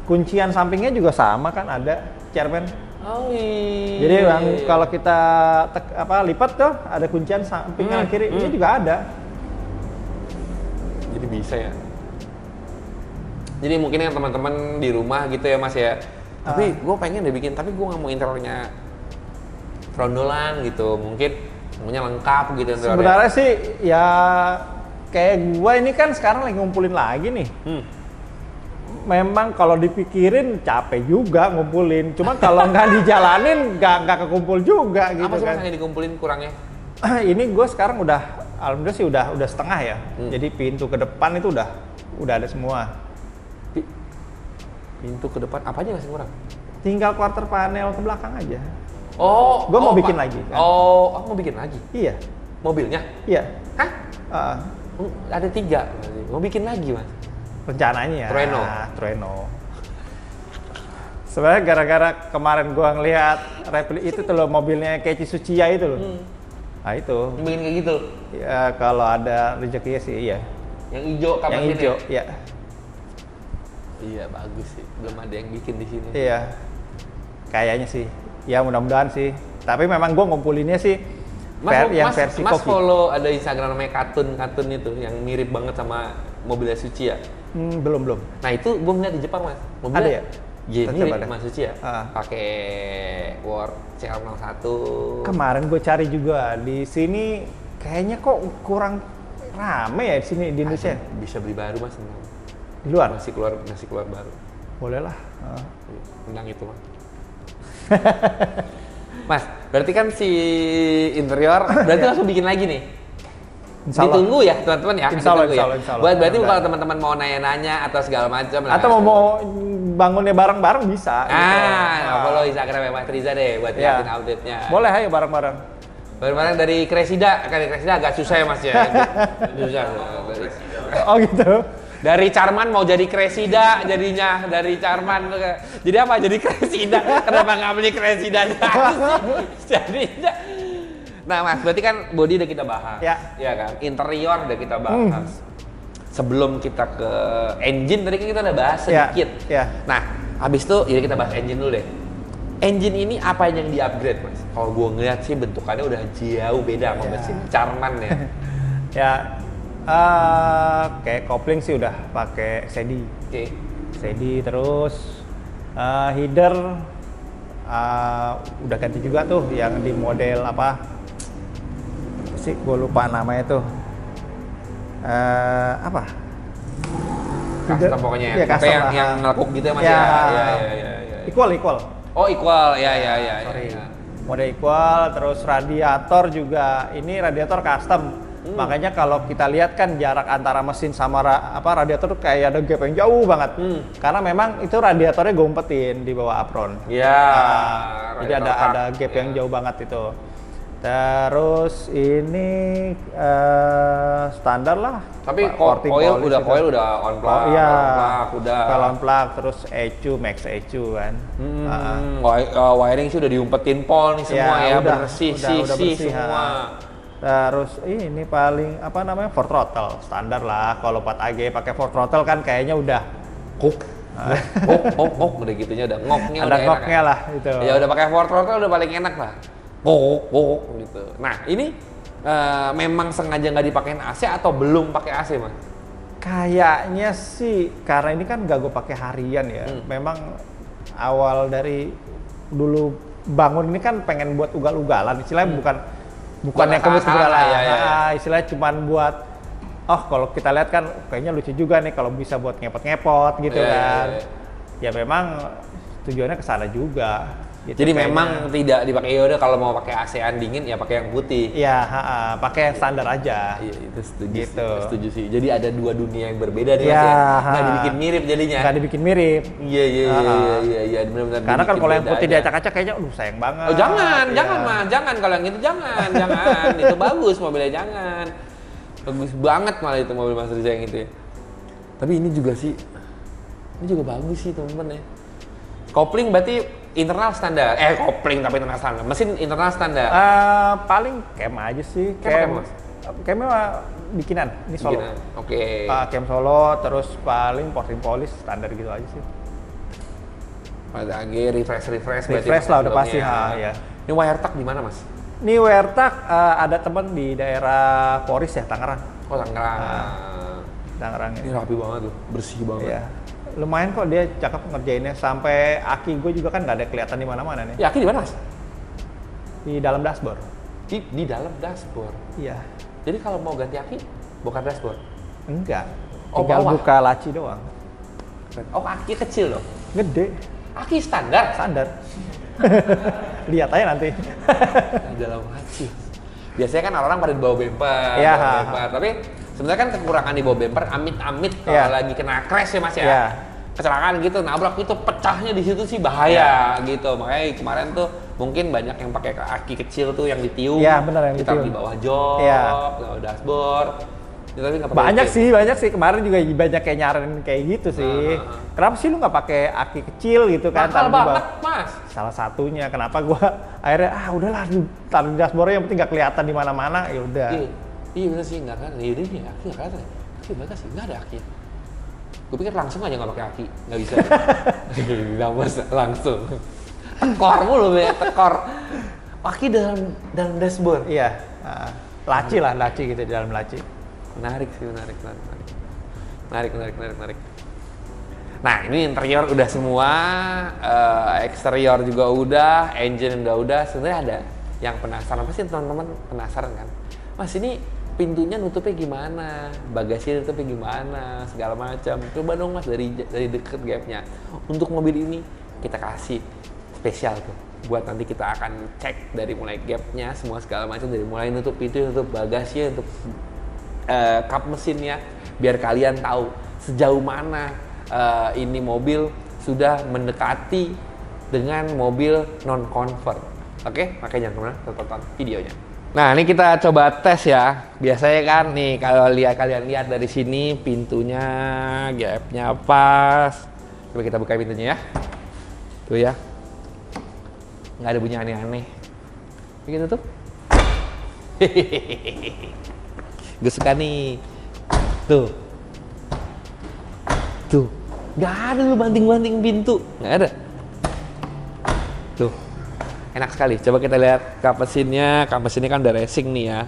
Kuncian sampingnya juga sama kan, ada Charman.
Oh iya.
Jadi kalau kita lipat tuh ada kuncian samping kanan kiri, ini juga ada.
Jadi bisa ya. Jadi mungkin yang teman-teman di rumah gitu ya Mas ya. Tapi gue pengen bikin, tapi gue nggak mau interiornya frondolan gitu. Mungkin maunya lengkap gitu interiornya.
Sebenarnya sih ya kayak gue ini kan sekarang lagi ngumpulin lagi nih. Memang kalau dipikirin capek juga ngumpulin. Cuma kalau nggak dijalanin nggak kekumpul juga gitu.
Apa sih
kan.
Mas yang dikumpulin kurangnya?
Ini gue sekarang udah alhamdulillah sih udah setengah ya. Jadi pintu ke depan itu udah ada semua.
Pintu ke depan apa aja nggak sih kurang?
Tinggal quarter panel ke belakang aja.
Oh,
Gua mau bikin lagi, kan?
Oh, mau bikin lagi?
Iya.
Mobilnya?
Iya.
Hah? Ada 3, mau bikin lagi mas?
Rencananya.
Trueno.
Sebenarnya gara-gara kemarin gua ngelihat itu tuh loh, mobilnya Keiichi Tsuchiya itu loh. Nah itu.
Bikin kayak gitu?
Ya kalau ada rezekinya sih iya.
Yang hijau kapan
Yang hijau, ya.
Iya bagus sih, belum ada yang bikin di sini.
Iya. Kayaknya sih. Ya mudah-mudahan sih. Tapi memang gua ngumpulinnya sih versi
Mas
koki.
follow ada Instagram namanya Katun itu yang mirip banget sama mobilnya Tsuchiya.
Belum.
Nah itu gue ngeliat di Jepang mas. Mobilnya
Ada ya?
Iya
Coba
mirip
deh.
sama Tsuchiya. Pakai Word CL01.
Kemarin gue cari juga di sini kayaknya kok kurang rame ya di sini di Indonesia.
Bisa beli baru mas.
Di luar?
Masih keluar baru.
Boleh lah.
Tentang itu mas. Mas, berarti kan si interior berarti langsung bikin lagi nih.
Insyaallah.
Ditunggu ya teman-teman ya.
Insyaallah,
Ditunggu ya.
insyaallah.
Buat berarti
Udah.
kalau teman-teman mau nanya-nanya atau segala macam.
Atau mau bangunnya bareng-bareng bisa.
Follow Instagram Mas Riza deh buat liatin update-nya.
Boleh ayo bareng-bareng.
Bareng-bareng dari Kresida, kan Kresida agak susah ya Mas ya. Susah.
Oh gitu.
Dari Charman mau jadi Kresida jadinya, dari Charman jadi apa? Jadi Kresida. Kenapa nggak beli Kresida aja sih? Jadinya. Nah Mas, berarti kan body udah kita bahas. Ya kan? Interior udah kita bahas. Sebelum kita ke engine tadi kan kita udah bahas sedikit.
Ya.
Nah, habis itu ya kita bahas engine dulu deh. Engine ini apa yang di-upgrade Mas? Kalau gua ngeliat sih bentukannya udah jauh beda sama mesin Charman ya.
Ya, kayak kopling sih udah pakai SEDI.
Oke.
SEDI terus header udah ganti juga tuh yang di model apa sih? Gue lupa namanya tuh. Apa?
Custom pokoknya ya.
Iya, custom
yang nelekuk gitu ya Mas
ya.
Ya.
Equal.
Oh, equal. Ya.
Sorry. Model equal, terus radiator juga. Ini radiator custom. Makanya kalau kita lihat kan jarak antara mesin sama radiator tuh kayak ada gap yang jauh banget. Karena memang itu radiatornya gue umpetin di bawah apron.
Iya.
Jadi ada gap yang jauh banget itu. Terus ini standar lah.
Tapi
coil
coil udah on plug,
iya.
udah.
Kalau on plug, terus ECU, max ECU kan.
Wiring sih udah diumpetin pol nih semua ya,
udah
bersih semua.
Terus ini paling apa namanya, Ford throttle standar lah. Kalau 4AG pakai Ford throttle kan kayaknya udah
udah gitunya udah ngoknya
ada
udah
ngoknya
enak.
lah itu.
Ya udah pakai Ford throttle udah paling enak lah. Gitu. Nah ini memang sengaja nggak dipakein AC atau belum pakai AC mas?
Kayaknya sih karena ini kan gak gue pakai harian ya. Memang awal dari dulu bangun ini kan pengen buat ugal-ugalan. Istilahnya bukan yang kebut ugalan. Istilahnya cuman buat kalau kita lihat kan kayaknya lucu juga nih kalau bisa buat ngepot-ngepot gitu kan. Ya memang tujuannya ke sana juga. Gitu,
jadi
kayaknya.
memang tidak dipakai, ya udah kalau mau pakai AC-an dingin ya pakai yang putih.
Iya, pakai yang standar aja.
Iya, itu setuju
gitu.
Setuju sih. Jadi ada dua dunia yang berbeda nih
ya,
mas ya. Nggak dibikin mirip jadinya.
Nggak dibikin mirip.
Iya, benar-benar.
Karena kan kalau yang putih diacak-acak kayaknya sayang banget.
Oh jangan mas, jangan kalau yang itu jangan. Itu bagus mobilnya, jangan. Bagus banget malah itu mobil Mas Riza yang itu ya. Tapi ini juga bagus sih teman-teman ya. Kopling berarti internal standar. Kopling tapi internal standar. Mesin internal standar.
Paling cam aja sih. Camnya bikinan. Ini Solo.
Oke.
Cam Solo, terus paling porting polish standar gitu aja sih.
Ada lagi refresh.
Refresh lah udah pasti. Ya.
Ini wire tag di mana mas?
Ini wire tag ada teman di daerah Poris ya, Tangerang.
Oh Tangerang.
Tangerang ya.
Ini rapi banget tuh, bersih banget.
Iya. Lumayan kok dia cakep ngerjainnya, sampai aki gue juga kan nggak ada kelihatan di mana-mana nih.
Ya aki di mana mas?
Di dalam dashboard.
Di dalam dashboard.
Iya.
Jadi kalau mau ganti aki, bukan dashboard?
Enggak.
Oh,
tinggal
bawah.
buka laci doang.
Oh aki kecil loh.
Gede.
Aki standar.
Standar. Lihat aja nanti.
Di dalam laci. biasanya kan orang-orang pada bawa bumper,
Iya.
bawa bumper. Tapi sebenarnya kan kekurangan di bawa bumper, amit-amit kalau
Iya.
lagi kena crash ya Mas ya.
Iya.
Kecelakaan gitu, nabrak itu pecahnya di situ sih bahaya gitu. Makanya kemarin tuh mungkin banyak yang pakai aki kecil tuh yang ditiup.
Iya, benar, yang
ditaruh
ditiup.
di bawah jok,
Iya.
di bawah dashboard. Ya, tapi nggak pakai
Banyak
itu.
sih. Kemarin juga banyak kayak nyaranin kayak gitu sih. Kenapa sih lu nggak pakai aki kecil gitu kan?
Mahal
taruh di bawah?
banget, Mas.
Salah satunya kenapa gua akhirnya udahlah taruh di dashboard yang penting nggak kelihatan di mana-mana, ya udah.
Iya bener sih, nggak kan? Iya ini aki nggak kelihatan ya. Aki bagus sih, nggak ada aki. Gue pikir langsung aja nggak pakai aki, nggak bisa. Mas langsung. Tekor mulu ya, tekor. Aki dalam dashboard.
Iya. Laci gitu di dalam laci.
Menarik sih, menarik. Nah ini interior udah semua, eksterior juga udah, engine udah. Sebenarnya ada yang penasaran, pasti teman-teman penasaran kan? Mas ini pintunya nutupnya gimana, bagasi nutupnya gimana, segala macam. Coba dong Mas dari deket gapnya. Untuk mobil ini kita kasih spesial tuh. Buat nanti kita akan cek dari mulai gapnya, semua segala macam, dari mulai nutup pintu, nutup bagasi, nutup kap mesinnya, biar kalian tahu sejauh mana ini mobil sudah mendekati dengan mobil non-convert. Oke, makanya jangan kemana, tonton videonya. Nah, ini kita coba tes ya. Biasanya kan nih kalau kalian lihat dari sini pintunya, gapnya pas. Coba kita buka pintunya ya. Tuh ya. Nggak ada bunyi aneh-aneh. Begitu tuh. Gue suka nih. Tuh. Nggak ada lu banting-banting pintu. Nggak ada. Tuh. Enak sekali. Coba kita lihat kap mesinnya. Kap mesinnya kan udah racing nih ya.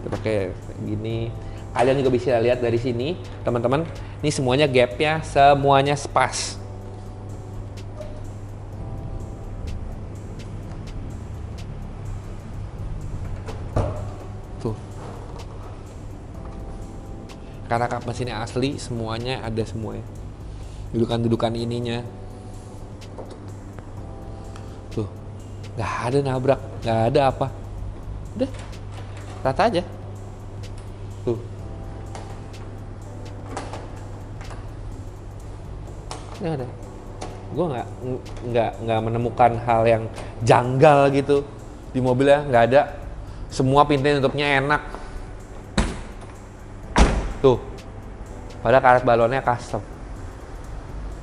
Kita pakai gini. Kalian juga bisa lihat dari sini, teman-teman. Ini semuanya gapnya, semuanya pas. Tuh. Karena kap mesinnya asli, semuanya ada semuanya. Dudukan-dudukan ininya. Tuh. Nggak ada nabrak, nggak ada apa. Udah. Rata aja. Tuh. Nggak ada. Gue nggak menemukan hal yang janggal gitu di mobilnya, nggak ada. Semua pintu tutupnya enak. Tuh. Padahal karet balonnya custom.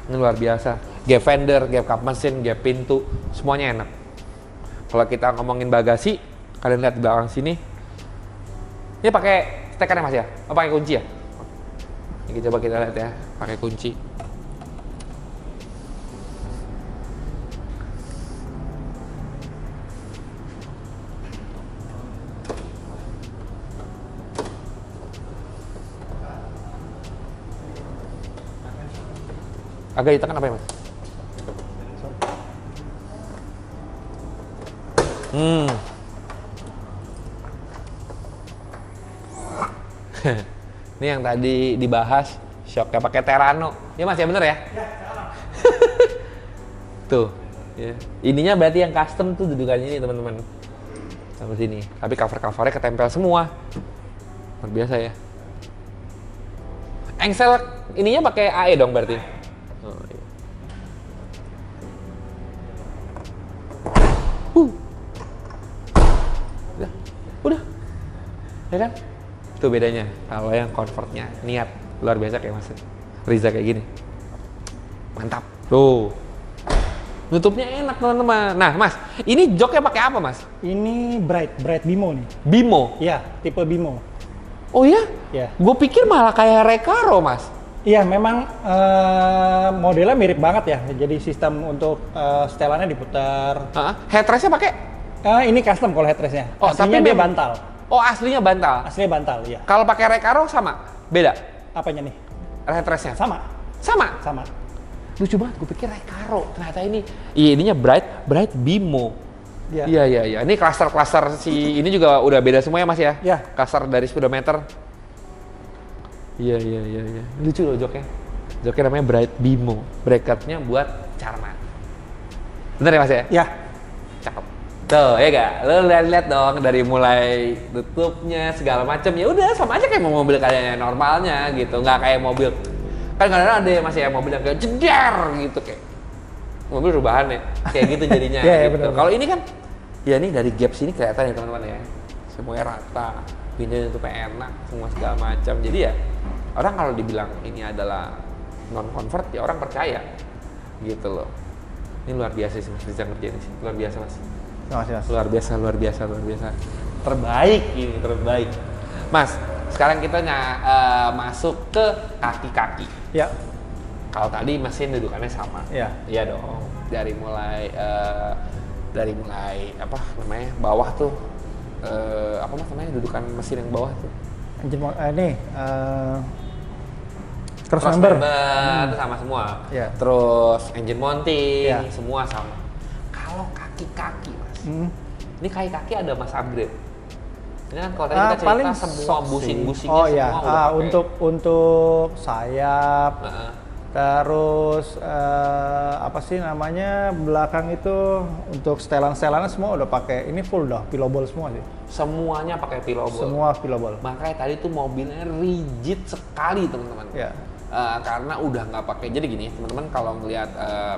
Ini luar biasa. Gap fender, gap kap mesin, gap pintu, semuanya enak. Kalau kita ngomongin bagasi, kalian lihat di belakang sini. Ini pakai stekernya Mas ya? Oh, pakai kunci ya? Ini coba kita lihat ya, pakai kunci. Agak ditekan apa ya Mas? Ini yang tadi dibahas, shocknya pakai Terrano. Ya Mas ya, bener ya? Tuh, ya. Ininya berarti yang custom tuh dudukannya ini teman-teman. Sama sini. Tapi cover-covernya ketempel semua. Luar biasa ya. Engsel ininya pakai AE dong berarti. Oh, iya. Udah. Ya kan? Itu bedanya. Kalau yang convertnya niat luar biasa kayak Mas Riza kayak gini. Mantap. Tuh. Nutupnya enak teman-teman. Nah Mas, ini joknya pakai apa Mas?
Ini Bright Bimo nih.
Bimo?
Iya, tipe Bimo.
Oh iya?
Iya.
Gue pikir malah kayak Recaro Mas.
Iya, memang modelnya mirip banget ya. Jadi sistem untuk setelannya diputar.
Headrestnya pakai?
Ini custom kalau headrestnya.
Oh,
aslinya
tapi
dia bantal.
Oh, aslinya bantal.
Aslinya bantal, iya.
Kalau pakai Recaro sama? Beda?
Apanya nih?
Headrestnya?
Sama.
Sama? Lucu banget, gue pikir Recaro. Ternyata ini, iya ininya Bright Bimo.
Iya.
Iya. Ini cluster si ini juga udah beda semua ya Mas ya?
Iya.
Cluster dari speedometer. Iya. Lucu loh joknya. Joknya namanya Bright Bimo. Bracketnya buat Charman. Bener ya Mas ya?
Iya.
Cakep. Tuh, ya gak? Lo lihat dong dari mulai tutupnya segala macam. Ya udah sama aja kayak mau mobil kayak normalnya gitu. Nggak kayak mobil. Kan kadang-kadang ada yang masih ya mobil yang kayak jedar gitu kayak mobil rubahan ya. Kayak gitu jadinya gitu. Kalau ini kan ya ini dari gap sini kelihatan ya teman-teman ya. Semuanya rata. Pindahin itu enak, semua segala macam. Jadi ya orang kalau dibilang ini adalah non convert ya orang percaya. Gitu loh. Ini luar biasa sih Mas Rizal ngerjain sih. Luar biasa Mas.
Makasih, Mas.
Luar biasa. Terbaik ini, terbaik. Mas, sekarang kita masuk ke kaki-kaki.
Ya.
Kalau tadi mesin dudukannya sama.
Ya.
Iya dong. Dari mulai apa namanya? Bawah tuh apa mas namanya dudukan mesin yang bawah tuh?
Engine ini cross
Cross
member
itu sama semua.
Ya.
Terus engine mounting
Ya.
semua sama. Kalau kaki-kaki mas, ini kaki-kaki ada mas upgrade. Ini kan kalau tadi kita cerita
paling
semua busing-busingnya
oh
semua
ya,
udah pakai.
untuk sayap,
Heeh.
terus apa sih namanya belakang itu untuk setelan-setelannya semua udah pakai ini full dah pillow ball semua sih.
Semuanya pakai pillow ball.
Semua pillow ball.
Makanya tadi tuh mobilnya rigid sekali teman-teman.
Ya.
Karena udah nggak pakai. Jadi gini teman-teman kalau ngelihat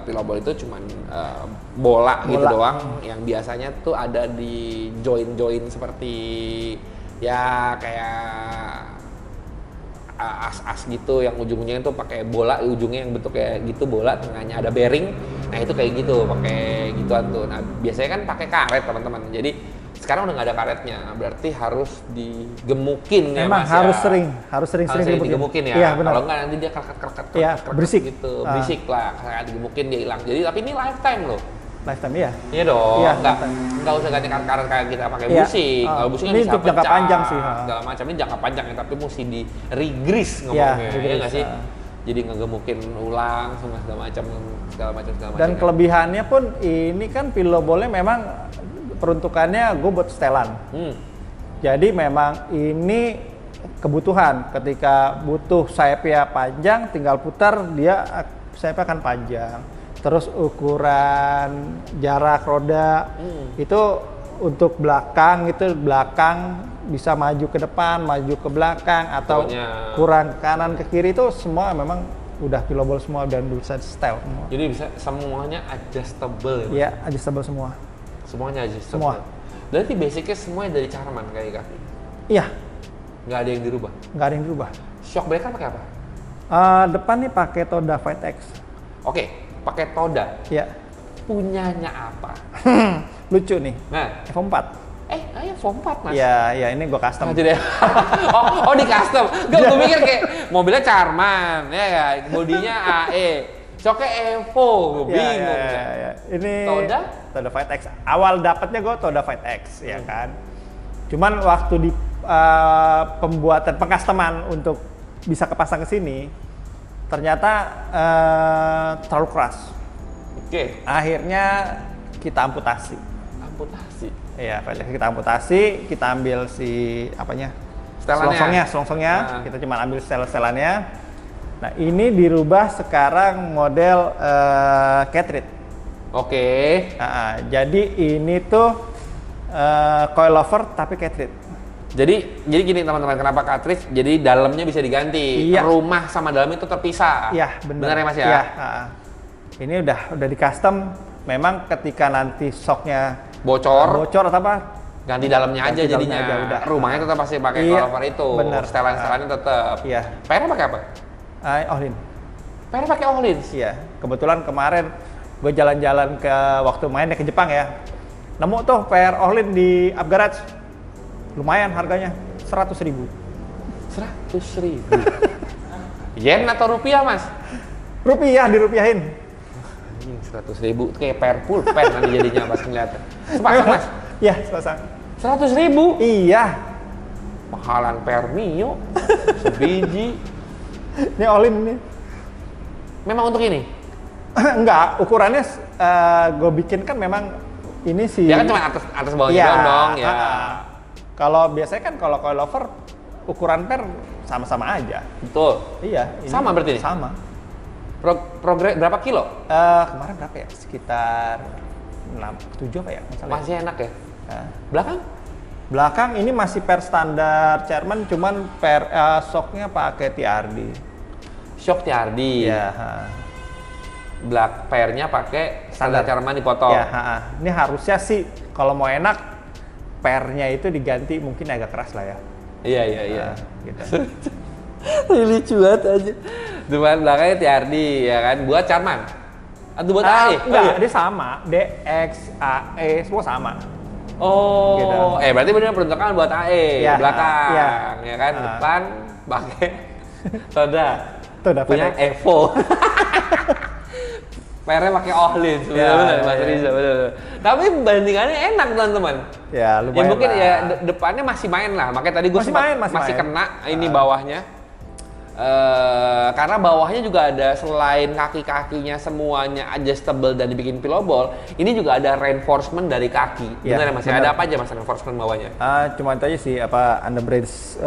pillow ball itu cuman bola gitu doang. Yang biasanya tuh ada di join-join seperti ya kayak as-as gitu yang ujungnya itu pakai bola, ujungnya yang bentuknya gitu bola, tengahnya ada bearing. Nah itu kayak gitu, pakai gituan tuh. Nah biasanya kan pakai karet teman-teman. Jadi sekarang udah nggak ada karetnya, berarti harus digemukin ya
Memang
mas
harus
ya.
harus sering-sering
digemukin ya.
Iya, benar.
Kalau nggak nanti dia kerket
Iya, berisik.
gitu, berisik lah. Kayak digemukin dia hilang. Jadi tapi ini lifetime loh.
Lifetime ya.
Iya dong.
Iya,
nggak usah ganti karet kayak kita pakai
Iya.
busing. Kalau busing kan
Ini
bisa
untuk jangka
pecah,
panjang sih,
segala macam. Ini jangka panjang ya, tapi mesti di rigris
Iya,
ngomongnya. Iya
rigris,
nggak sih? Jadi ngegemukin ulang semua segala macam.
Dan kelebihannya pun ini kan pillow ballnya memang peruntukannya gue buat setelan. Jadi memang ini kebutuhan. Ketika butuh sayapnya panjang, tinggal putar dia sayapnya akan panjang. Terus ukuran jarak roda itu untuk belakang bisa maju ke depan, maju ke belakang atau kurang ke kanan ke kiri itu semua memang udah pillow ball semua dan bisa setel semua.
Jadi bisa semuanya adjustable ya?
Iya, adjustable semua.
Semuanya adjustable?
Semua.
Berarti basicnya semuanya dari Charman kayak kaki?
Iya.
Nggak ada yang dirubah?
Nggak ada yang dirubah.
Shock breaker pakai apa?
Depan nih pakai Toda Fight X.
Oke, pakai Toda.
Iya.
Punyanya apa?
Lucu nih.
Nah,
F4.
Ayo F4 mas.
Iya, ini gua custom.
Nah, jadi, oh di custom. Gue mikir kayak mobilnya Charman, ya ya, bodinya AE, shocknya Evo, gue bingung.
Ya. Ini
Toda
Fight X. Awal dapatnya gua Toda Fight X, ya kan. Cuman waktu di pembuatan pengcustoman untuk bisa kepasang ke sini, ternyata terlalu keras.
Oke.
Akhirnya kita amputasi. Iya, kita amputasi, kita ambil si apanya? Selongsongnya. Kita cuma ambil setelannya. Nah, ini dirubah sekarang model cartridge.
Oke.
Jadi ini tuh coilover tapi cartridge.
Jadi gini teman-teman, kenapa cartridge? Jadi dalamnya bisa diganti.
Iya.
Rumah sama dalam itu terpisah.
Iya, benar.
Benar ya Mas ya?
Iya. Ini udah di custom. Memang ketika nanti shocknya
bocor
atau apa,
ganti dalamnya aja jadinya.
Udah.
Rumahnya tetap pasti pakai
Iya,
coilover itu.
benar.
Setelan-setelannya tetap.
Iya.
PR pakai apa?
All-in.
PR pakai all-in.
Iya. Kebetulan kemarin gue jalan-jalan waktu main ke Jepang ya. Nemu tuh PR all-in di Upgarage. Lumayan harganya, 100.000.
100.000. Yen atau rupiah, Mas?
Rupiah, dirupiahin.
100.000 kayak PR pulpen nanti jadinya pas ngeliatnya. Sepasang Mas?
Iya, sepasang.
100.000?
Iya.
Mahalan PR Mio. Sebiji.
Ini all-in ini.
Memang untuk ini?
Enggak, ukurannya gue bikin kan memang ini sih.
Ya kan cuma atas bawahnya doang dong ya.
Kalau biasanya kan kalau coilover ukuran per sama-sama aja.
Betul.
Iya.
Sama berarti ini?
Sama.
Progres berapa kilo?
Kemarin berapa ya? Sekitar 7 apa ya? Masalah.
Masih enak ya?
Nah.
Belakang
Ini masih per standar Chairman, cuman per shocknya pakai TRD.
shock TRD.
Iya.
Pairnya pakai standar Charman dipotong.
Ya, ini harusnya sih kalau mau enak pairnya itu diganti mungkin agak keras lah ya.
Iya.
Gitu.
Lucu banget aja. Depan belakangnya TRD ya kan, buat Charman. Atau buat AE?
Enggak, dia sama. DX, AE, semua sama.
Oh,
Gitu.
Berarti benar peruntukan buat AE,
Ya,
belakang,
ya.
ya kan, depan pakai Toda.
Tuh udah
Punya
FedEx.
Evo. Pairnya pakai Ohlin sebenarnya, Mas Riza, bener. Tapi bandingannya enak teman-teman.
Ya,
Ya
lumayan.
mungkin
lah.
ya depannya masih main lah, makanya tadi gue
Masih main.
kena ini bawahnya. Karena bawahnya juga ada selain kaki-kakinya semuanya adjustable dan dibikin pillowable, ini juga ada reinforcement dari kaki.
Ya,
Benar ya Mas?
benar.
Ada apa aja Mas reinforcement bawahnya?
Cuma itu aja sih, underbrace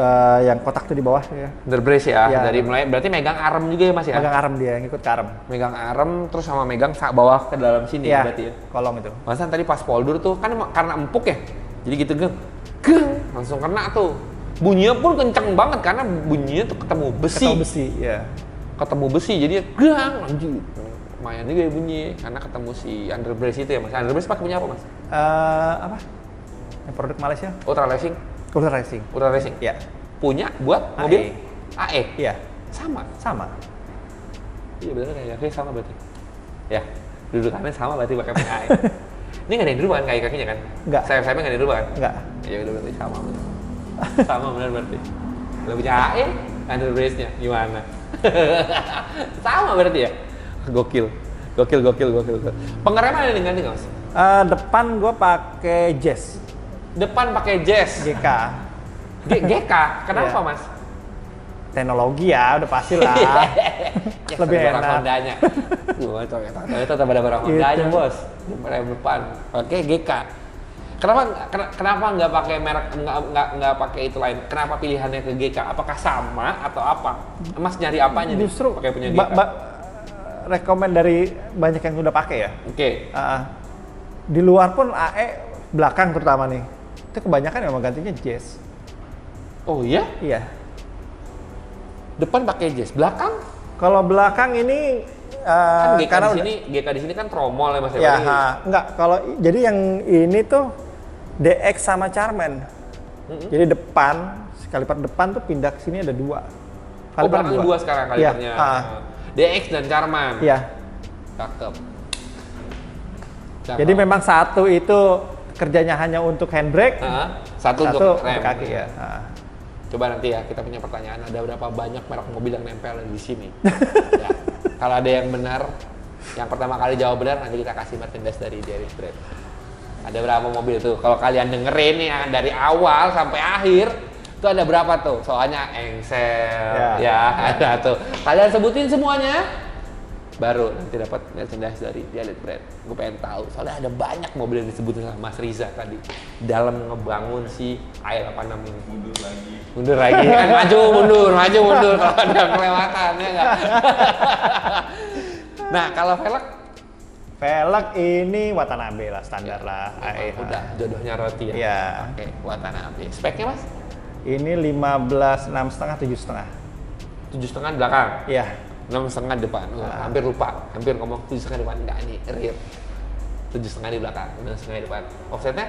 yang kotak tuh di bawah ya.
Underbrace ya,
Ya.
dari mulai berarti megang arm juga ya Mas ya?
Megang arm dia, ngikut ke arm.
Megang arm terus sama megang bawah ke dalam sini
Iya,
berarti ya?
kolong itu.
Masan tadi pas poldur tuh kan karena empuk ya, jadi gitu geng, langsung kena tuh. Bunyinya pun kenceng banget karena bunyinya tuh ketemu besi.
Ketemu besi, ya.
Ketemu besi jadi gang anjir. Lumayan juga ya bunyi karena ketemu si underbrace itu ya Mas. Underbrace pakai punya apa Mas?
Apa? Yang produk Malaysia?
Ultra Racing.
Ultra Racing.
Ultra Racing.
Ya.
Punya buat
AE.
mobil AE.
Iya,
Sama.
sama.
Iya benar kayak sama berarti. Ya, dudukannya sama berarti pakai punya AE. Ini nggak ada yang dirubah kan kaki-kakinya kan?
Nggak.
Sayap-sayapnya nggak dirubah kan?
Enggak.
Ya udah berarti sama bener. Sama benar berarti. Lo punya AE, underbrace-nya gimana? Sama berarti ya? Gokil. Pengereman ada yang ganti nggak Mas?
Depan gua pakai Jazz
Depan pakai Jazz.
GK.
GK. Kenapa
Iya.
Mas?
Teknologi ya, udah pasti lah.
Yes,
Lebih
ada barang
enak.
Hondanya. Toyota tetap ada barang Hondanya
Gitu.
bos. Rem depan. Pakai GK. Kenapa nggak pakai merek nggak pakai itu lain? Kenapa pilihannya ke GK? Apakah sama atau apa? Mas nyari apanya nih?
Justru
pakai punya GK.
rekomen dari banyak yang udah pakai ya.
Oke.
Di luar pun AE belakang terutama nih. Itu kebanyakan memang gantinya Jazz.
Oh iya?
Iya.
Depan pakai Jazz, belakang
Kalau belakang ini
kan GK
karena
di sini, GK di sini kan tromol ya Mas.
ya,
Berarti
enggak. Kalau jadi yang ini tuh DX sama Charman. Jadi depan, kaliper depan tuh pindah ke sini ada 2.
Oh belakang dua sekarang kalipernya.
Iya,
DX dan Charman.
Iya.
Cakep.
Jadi memang satu itu kerjanya hanya untuk handbrake,
Satu
satu
untuk
untuk
rem.
kaki ya.
Coba nanti ya kita punya pertanyaan, ada berapa banyak merek mobil yang nempel di sini? Ya. Kalau ada yang benar, yang pertama kali jawab benar, nanti kita kasih merchandise dari Dairy Bread. Ada berapa mobil tuh? Kalau kalian dengerin ya dari awal sampai akhir, itu ada berapa tuh? Soalnya engsel, ya ada tuh. Kalian sebutin semuanya, baru nanti dapat merchandise dari Dairy Bread. Gue pengen tahu, soalnya ada banyak mobil yang disebutin sama Mas Riza tadi dalam ngebangun si i86 ini. Mundur lagi kan maju mundur kalau ada kelewatan ya nggak. Nah kalau
Velg ini Watanabe lah, standar lah.
udah jodohnya roti ya.
Iya.
Oke, Watanabe. Speknya Mas?
Ini 15, 6,5, 7,5.
7,5 belakang.
Iya.
6,5 depan. Hampir lupa. Hampir ngomong 7,5 depan. Enggak nih, real. 7,5 di belakang, 6,5 di depan. Offsetnya?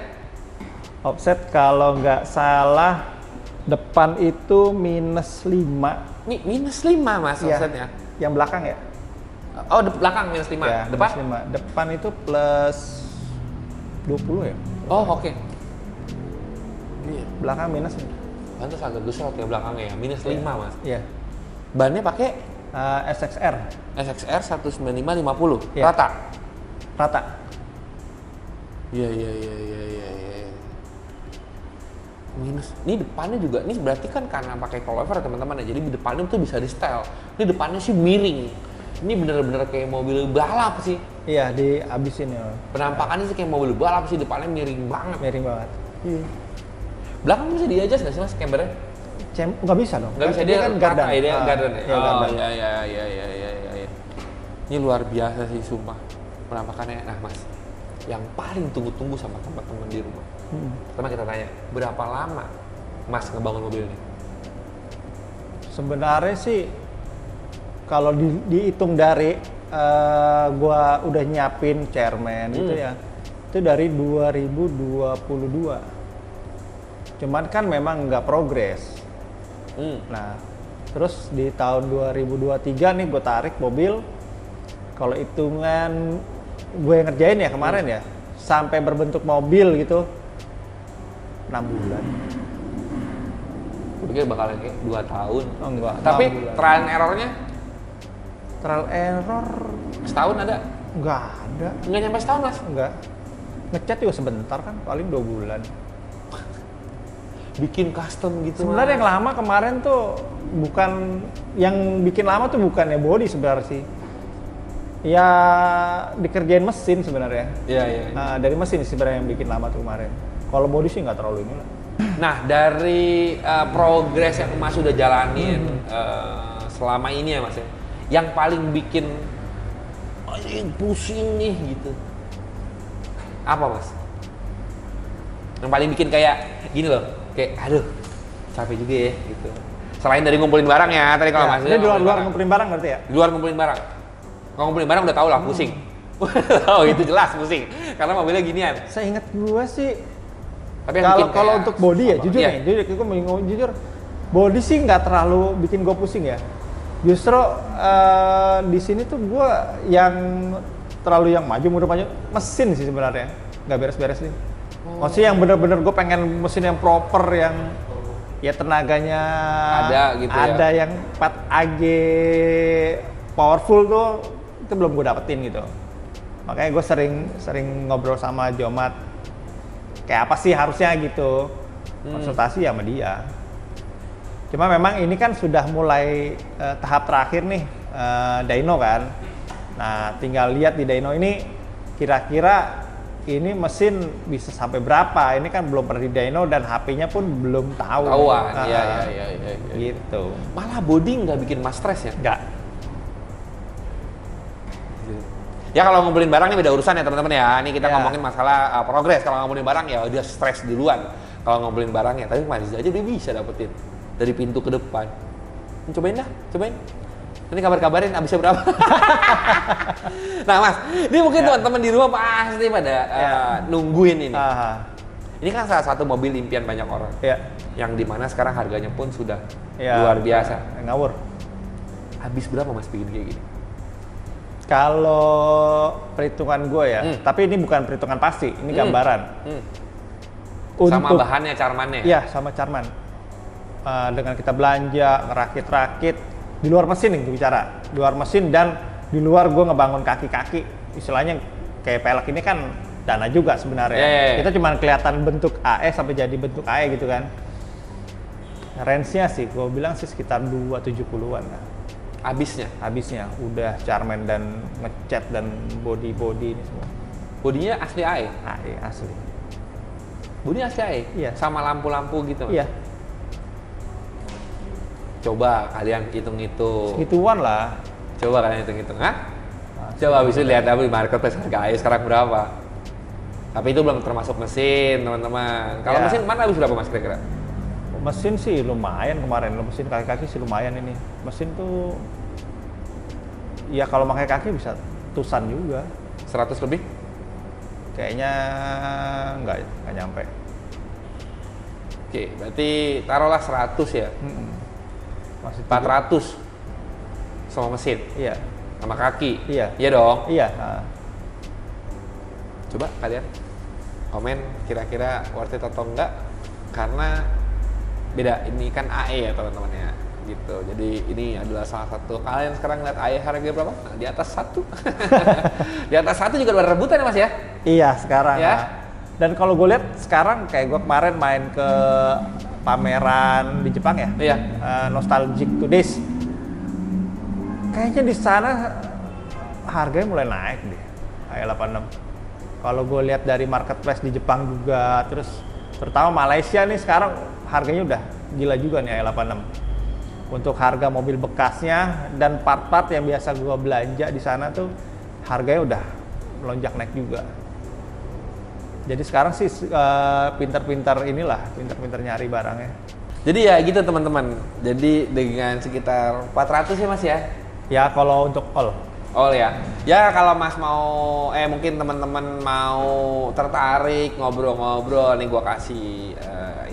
Offset kalau nggak salah depan itu -5.
-5 Mas
Iya.
offsetnya.
Yang belakang ya?
Oh, belakang -5.
Ya,
Depan?
-5. Depan itu plus 20 ya?
Oh, oke. Iya.
Belakang minus nih.
Pantas agak gesrot ya belakangnya ya. -5 Mas.
Iya.
Bannya pakai
SXR.
SXR 195/50.
Iya.
Rata.
Rata.
Iya. Minus. Ini depannya juga, ini berarti kan karena pakai coilover teman-teman ya. Jadi di depannya tuh bisa di style. Ini depannya sih miring. Ini bener-bener kayak mobil balap sih.
Iya, dihabisin ya.
Penampakannya sih kayak mobil balap sih, depannya miring banget.
Miring banget.
Belakang bisa di-adjust nggak sih Mas cambernya?
Nggak bisa dong.
Nggak bisa, dia
kan
gardan.
gardan.
Dia gardan ya?
Iya, gardan.
Iya. Ini luar biasa sih sumpah penampakannya. Nah Mas, yang paling tunggu-tunggu sama teman-teman di rumah. Pertama kita tanya, berapa lama Mas ngebangun mobil ini?
Sebenarnya sih kalau dihitung dari gua udah nyiapin chairman gitu ya, itu dari 2022. Cuman kan memang nggak progres. Nah, terus di tahun 2023 nih gue tarik mobil. Kalau hitungan gue yang ngerjain ya kemarin ya, sampai berbentuk mobil gitu 6 bulan.
Gue pikir bakal kayak 2 tahun.
Oh, enggak.
Tapi
6 bulan.
trial and errornya
Trial error
setahun ada?
nggak ada.
Nggak nyampe setahun Mas?
Enggak. Ngecat juga sebentar kan, paling 2 bulan.
Bikin custom gitu.
Sebenarnya yang lama kemarin tuh bukan, yang bikin lama tuh bukannya body sebenarnya sih. Ya dikerjain mesin sebenarnya.
Iya.
Nah, dari mesin sebenarnya yang bikin lama tuh kemarin. Kalau body sih nggak terlalu ini lah.
Nah, dari progres yang Mas sudah jalanin selama ini ya Mas ya, yang paling bikin pusing nih gitu, apa Mas? Yang paling bikin kayak gini loh, kayak aduh capek juga ya gitu. Selain dari ngumpulin barang ya, tadi kalau Mas
Ini di luar ngumpulin barang berarti ya?
di luar ngumpulin barang. Kalau ngumpulin barang udah tau lah pusing. Oh itu jelas pusing, karena mobilnya ginian.
Saya ingat gue sih,
Tapi yang bikin
kalau
kayak
untuk body ya, jujur
iya.
nih, jujur, body sih nggak terlalu bikin gue pusing ya. Justru di sini tuh gue yang terlalu yang mundur maju, mesin sih sebenarnya, nggak beres-beres nih. Maksudnya yang bener-bener gue pengen mesin yang proper, yang ya tenaganya
Ada gitu ya.
ada yang 4 AG powerful tuh, itu belum gue dapetin gitu. Makanya gue sering ngobrol sama Jomat, kayak apa sih harusnya gitu, konsultasi sama dia. Cuma memang ini kan sudah mulai tahap terakhir nih, dyno kan. Nah tinggal lihat di dyno ini kira-kira ini mesin bisa sampai berapa. Ini kan belum pernah di dyno dan HP-nya pun belum tahu.
Tahuan, iya.
Gitu.
Malah body nggak bikin Mas stres ya?
Enggak.
Ya kalau ngumpulin barang ini beda urusan ya teman-teman ya. Ini kita
Ya.
ngomongin masalah progres. Kalau ngumpulin barang ya udah stres duluan. Kalau ngumpulin barang ya, tapi Mas aja dia bisa dapetin dari pintu ke depan. Cobain dah, cobain. Nanti kabar-kabarin abisnya berapa. Nah Mas, ini mungkin teman-teman di rumah pasti pada nungguin ini. Ini kan salah satu mobil impian banyak orang.
Ya.
Yang dimana sekarang harganya pun sudah
Ya,
luar biasa.
Ngawur.
Habis berapa Mas bikin kayak gini?
Kalau perhitungan gue ya, tapi ini bukan perhitungan pasti, ini gambaran.
Sama bahannya, carmannya?
Iya, sama carman. Dengan kita belanja, ngerakit-rakit, di luar mesin nih bicara. Di luar mesin dan di luar gue ngebangun kaki-kaki. Istilahnya kayak pelek ini kan dana juga sebenarnya. Kita cuma kelihatan bentuk AE sampai jadi bentuk AE gitu kan. Range-nya sih, gue bilang sih sekitar 270-an lah. Habisnya udah carman dan ngecat dan body ini semua.
Bodinya asli AE?
AE asli.
Bodinya asli AE?
Iya.
Sama lampu-lampu gitu?
Iya.
Coba kalian hitung-hitung.
Segituan lah.
Coba kalian hitung-hitung, hah? Coba habis itu lihat di marketplace harga AE sekarang berapa. Tapi itu belum termasuk mesin, teman-teman. Kalau mesin mana habis berapa Mas kira-kira?
Mesin sih lumayan kemarin, mesin kaki-kaki sih lumayan ini. Mesin tuh, ya kalau pakai kaki bisa tusan juga.
100 lebih?
Kayaknya nggak nyampe.
Oke, berarti taruhlah 100 ya?
Masih
400 sama mesin?
Iya.
Sama kaki?
Iya.
Iya dong?
Iya.
Coba kalian komen kira-kira worth it atau enggak, karena beda, ini kan AE ya teman-teman ya gitu. Jadi ini adalah salah satu, kalian sekarang lihat AE harga berapa? Nah, di atas 1. Di atas 1 juga ada rebutan ya Mas ya?
Iya sekarang.
Ya?
Dan kalau gue lihat sekarang kayak gue kemarin main ke pameran di Jepang ya,
Iya.
Nostalgic Days. Kayaknya di sana harganya mulai naik deh, AE86. Kalau gue lihat dari marketplace di Jepang juga, terus terutama Malaysia nih sekarang harganya udah gila juga nih AE86. Untuk harga mobil bekasnya dan part-part yang biasa gue belanja di sana tuh harganya udah melonjak naik juga. Jadi sekarang sih pintar-pintar nyari barangnya.
Jadi ya gitu teman-teman. Jadi dengan sekitar 400 ya Mas ya?
Ya kalau untuk all.
Oh ya, ya kalau Mas mau, mungkin teman-teman mau tertarik ngobrol-ngobrol nih, gua kasih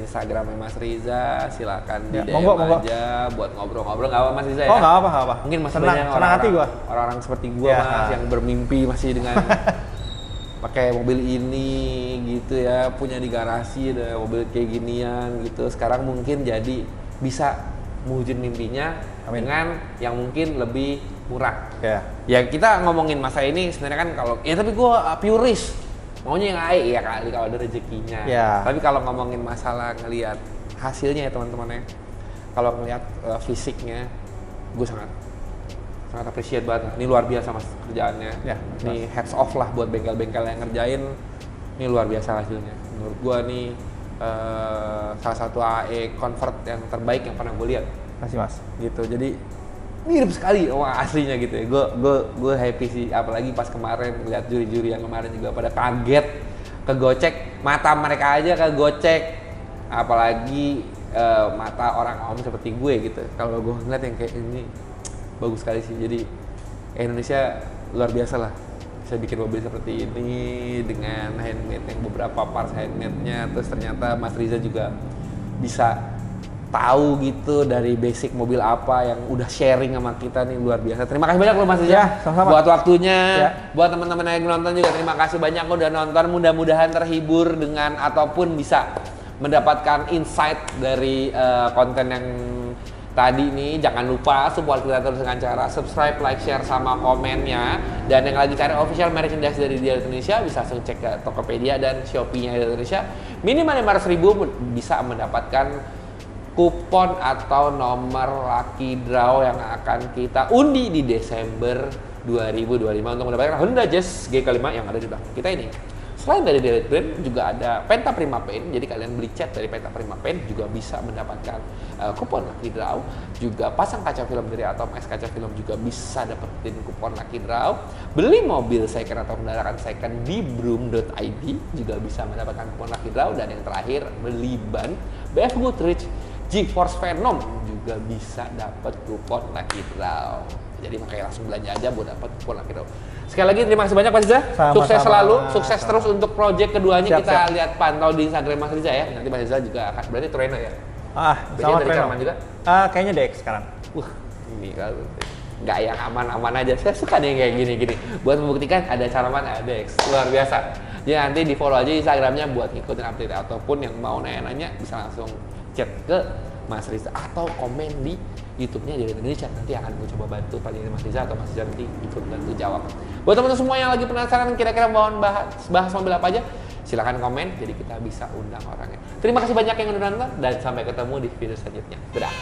Instagramnya Mas Riza, silakan di DM
monggo.
aja buat ngobrol-ngobrol, nggak apa Mas Riza ya?
Oh nggak apa.
Mungkin masih
senang
banyak
hati gua.
orang-orang seperti gua
Ya.
Mas yang bermimpi masih dengan pakai mobil ini gitu ya, punya di garasi ada mobil kayak ginian gitu. Sekarang mungkin jadi bisa mewujud mimpinya.
Amin.
Dengan yang mungkin lebih murah.
Ya.
Ya kita ngomongin masa ini sebenarnya kan kalau ya tapi gue purist maunya yang AI ya kali kalau ada rezekinya.
Ya.
Tapi kalau ngomongin masalah ngelihat hasilnya ya teman-teman ya, kalau ngelihat fisiknya, gue sangat appreciate banget. Ini luar biasa Mas kerjaannya.
Ya,
Ini hats off lah buat bengkel-bengkel yang ngerjain. Ini luar biasa hasilnya. Menurut gue nih salah satu AE convert yang terbaik yang pernah gue lihat.
Masih Mas.
Gitu. Jadi mirip sekali wah aslinya gitu ya. Gue happy sih, apalagi pas kemarin lihat juri-juri yang kemarin juga pada kaget, kegocek, mata mereka aja kegocek, apalagi mata orang awam seperti gue gitu. Kalau gue ngeliat yang kayak ini bagus sekali sih. Jadi Indonesia luar biasa lah, bisa bikin mobil seperti ini dengan handmade yang beberapa parts handmade-nya. Terus ternyata Mas Riza juga bisa tahu gitu dari basic mobil apa yang udah sharing sama kita nih, luar biasa. Terima kasih banyak loh Mas Riza
Ya, sama-sama.
buat waktunya.
Ya.
Buat teman-teman yang nonton juga terima kasih banyak udah nonton. Mudah-mudahan terhibur dengan ataupun bisa mendapatkan insight dari konten yang tadi nih. Jangan lupa support kita terus dengan cara subscribe, like, share, sama komennya. Dan yang lagi cari official merchandise dari Dia Indonesia bisa langsung cek ke Tokopedia dan Shopee-nya Dia Indonesia. Minimal 500.000 bisa mendapatkan kupon atau nomor lucky draw yang akan kita undi di Desember 2025 untuk mendapatkan Honda Jazz G5 yang ada di belakang kita ini. Selain dari Delete Brand juga ada Penta Prima Paint, jadi kalian beli cat dari Penta Prima Paint juga bisa mendapatkan kupon lucky draw. Juga pasang kaca film dari Atom S Kaca Film juga bisa dapetin kupon lucky draw. Beli mobil second atau kendaraan second di broom.id juga bisa mendapatkan kupon lucky draw. Dan yang terakhir, beli ban BF Goodrich GeForce Venom juga bisa dapat kupon lucky draw. Jadi makanya langsung belanja aja buat dapat kupon lucky draw. Sekali lagi terima kasih banyak Mas Riza. Sukses selalu, sukses terus untuk project keduanya. Kita lihat pantau di Instagram Mas Riza ya. Nanti Mas Riza juga akan berarti Treno ya.
Sama
dari
Treno
juga.
Kayaknya DX sekarang.
Ini kalau nggak yang aman-aman aja. Saya suka nih kayak gini-gini. Buat membuktikan ada Charman, ada DX. Luar biasa. Jadi nanti di follow aja Instagramnya buat ngikutin update, ataupun yang mau nanya-nanya bisa langsung chat ke Mas Riza atau komen di YouTube-nya Dia Indonesia. Nanti akan gue coba bantu paling Mas Riza atau Mas Riza nanti ikut bantu jawab. Buat teman-teman semua yang lagi penasaran kira-kira mau bahas mobil apa aja, silakan komen jadi kita bisa undang orangnya. Terima kasih banyak yang udah nonton dan sampai ketemu di video selanjutnya. Dadah.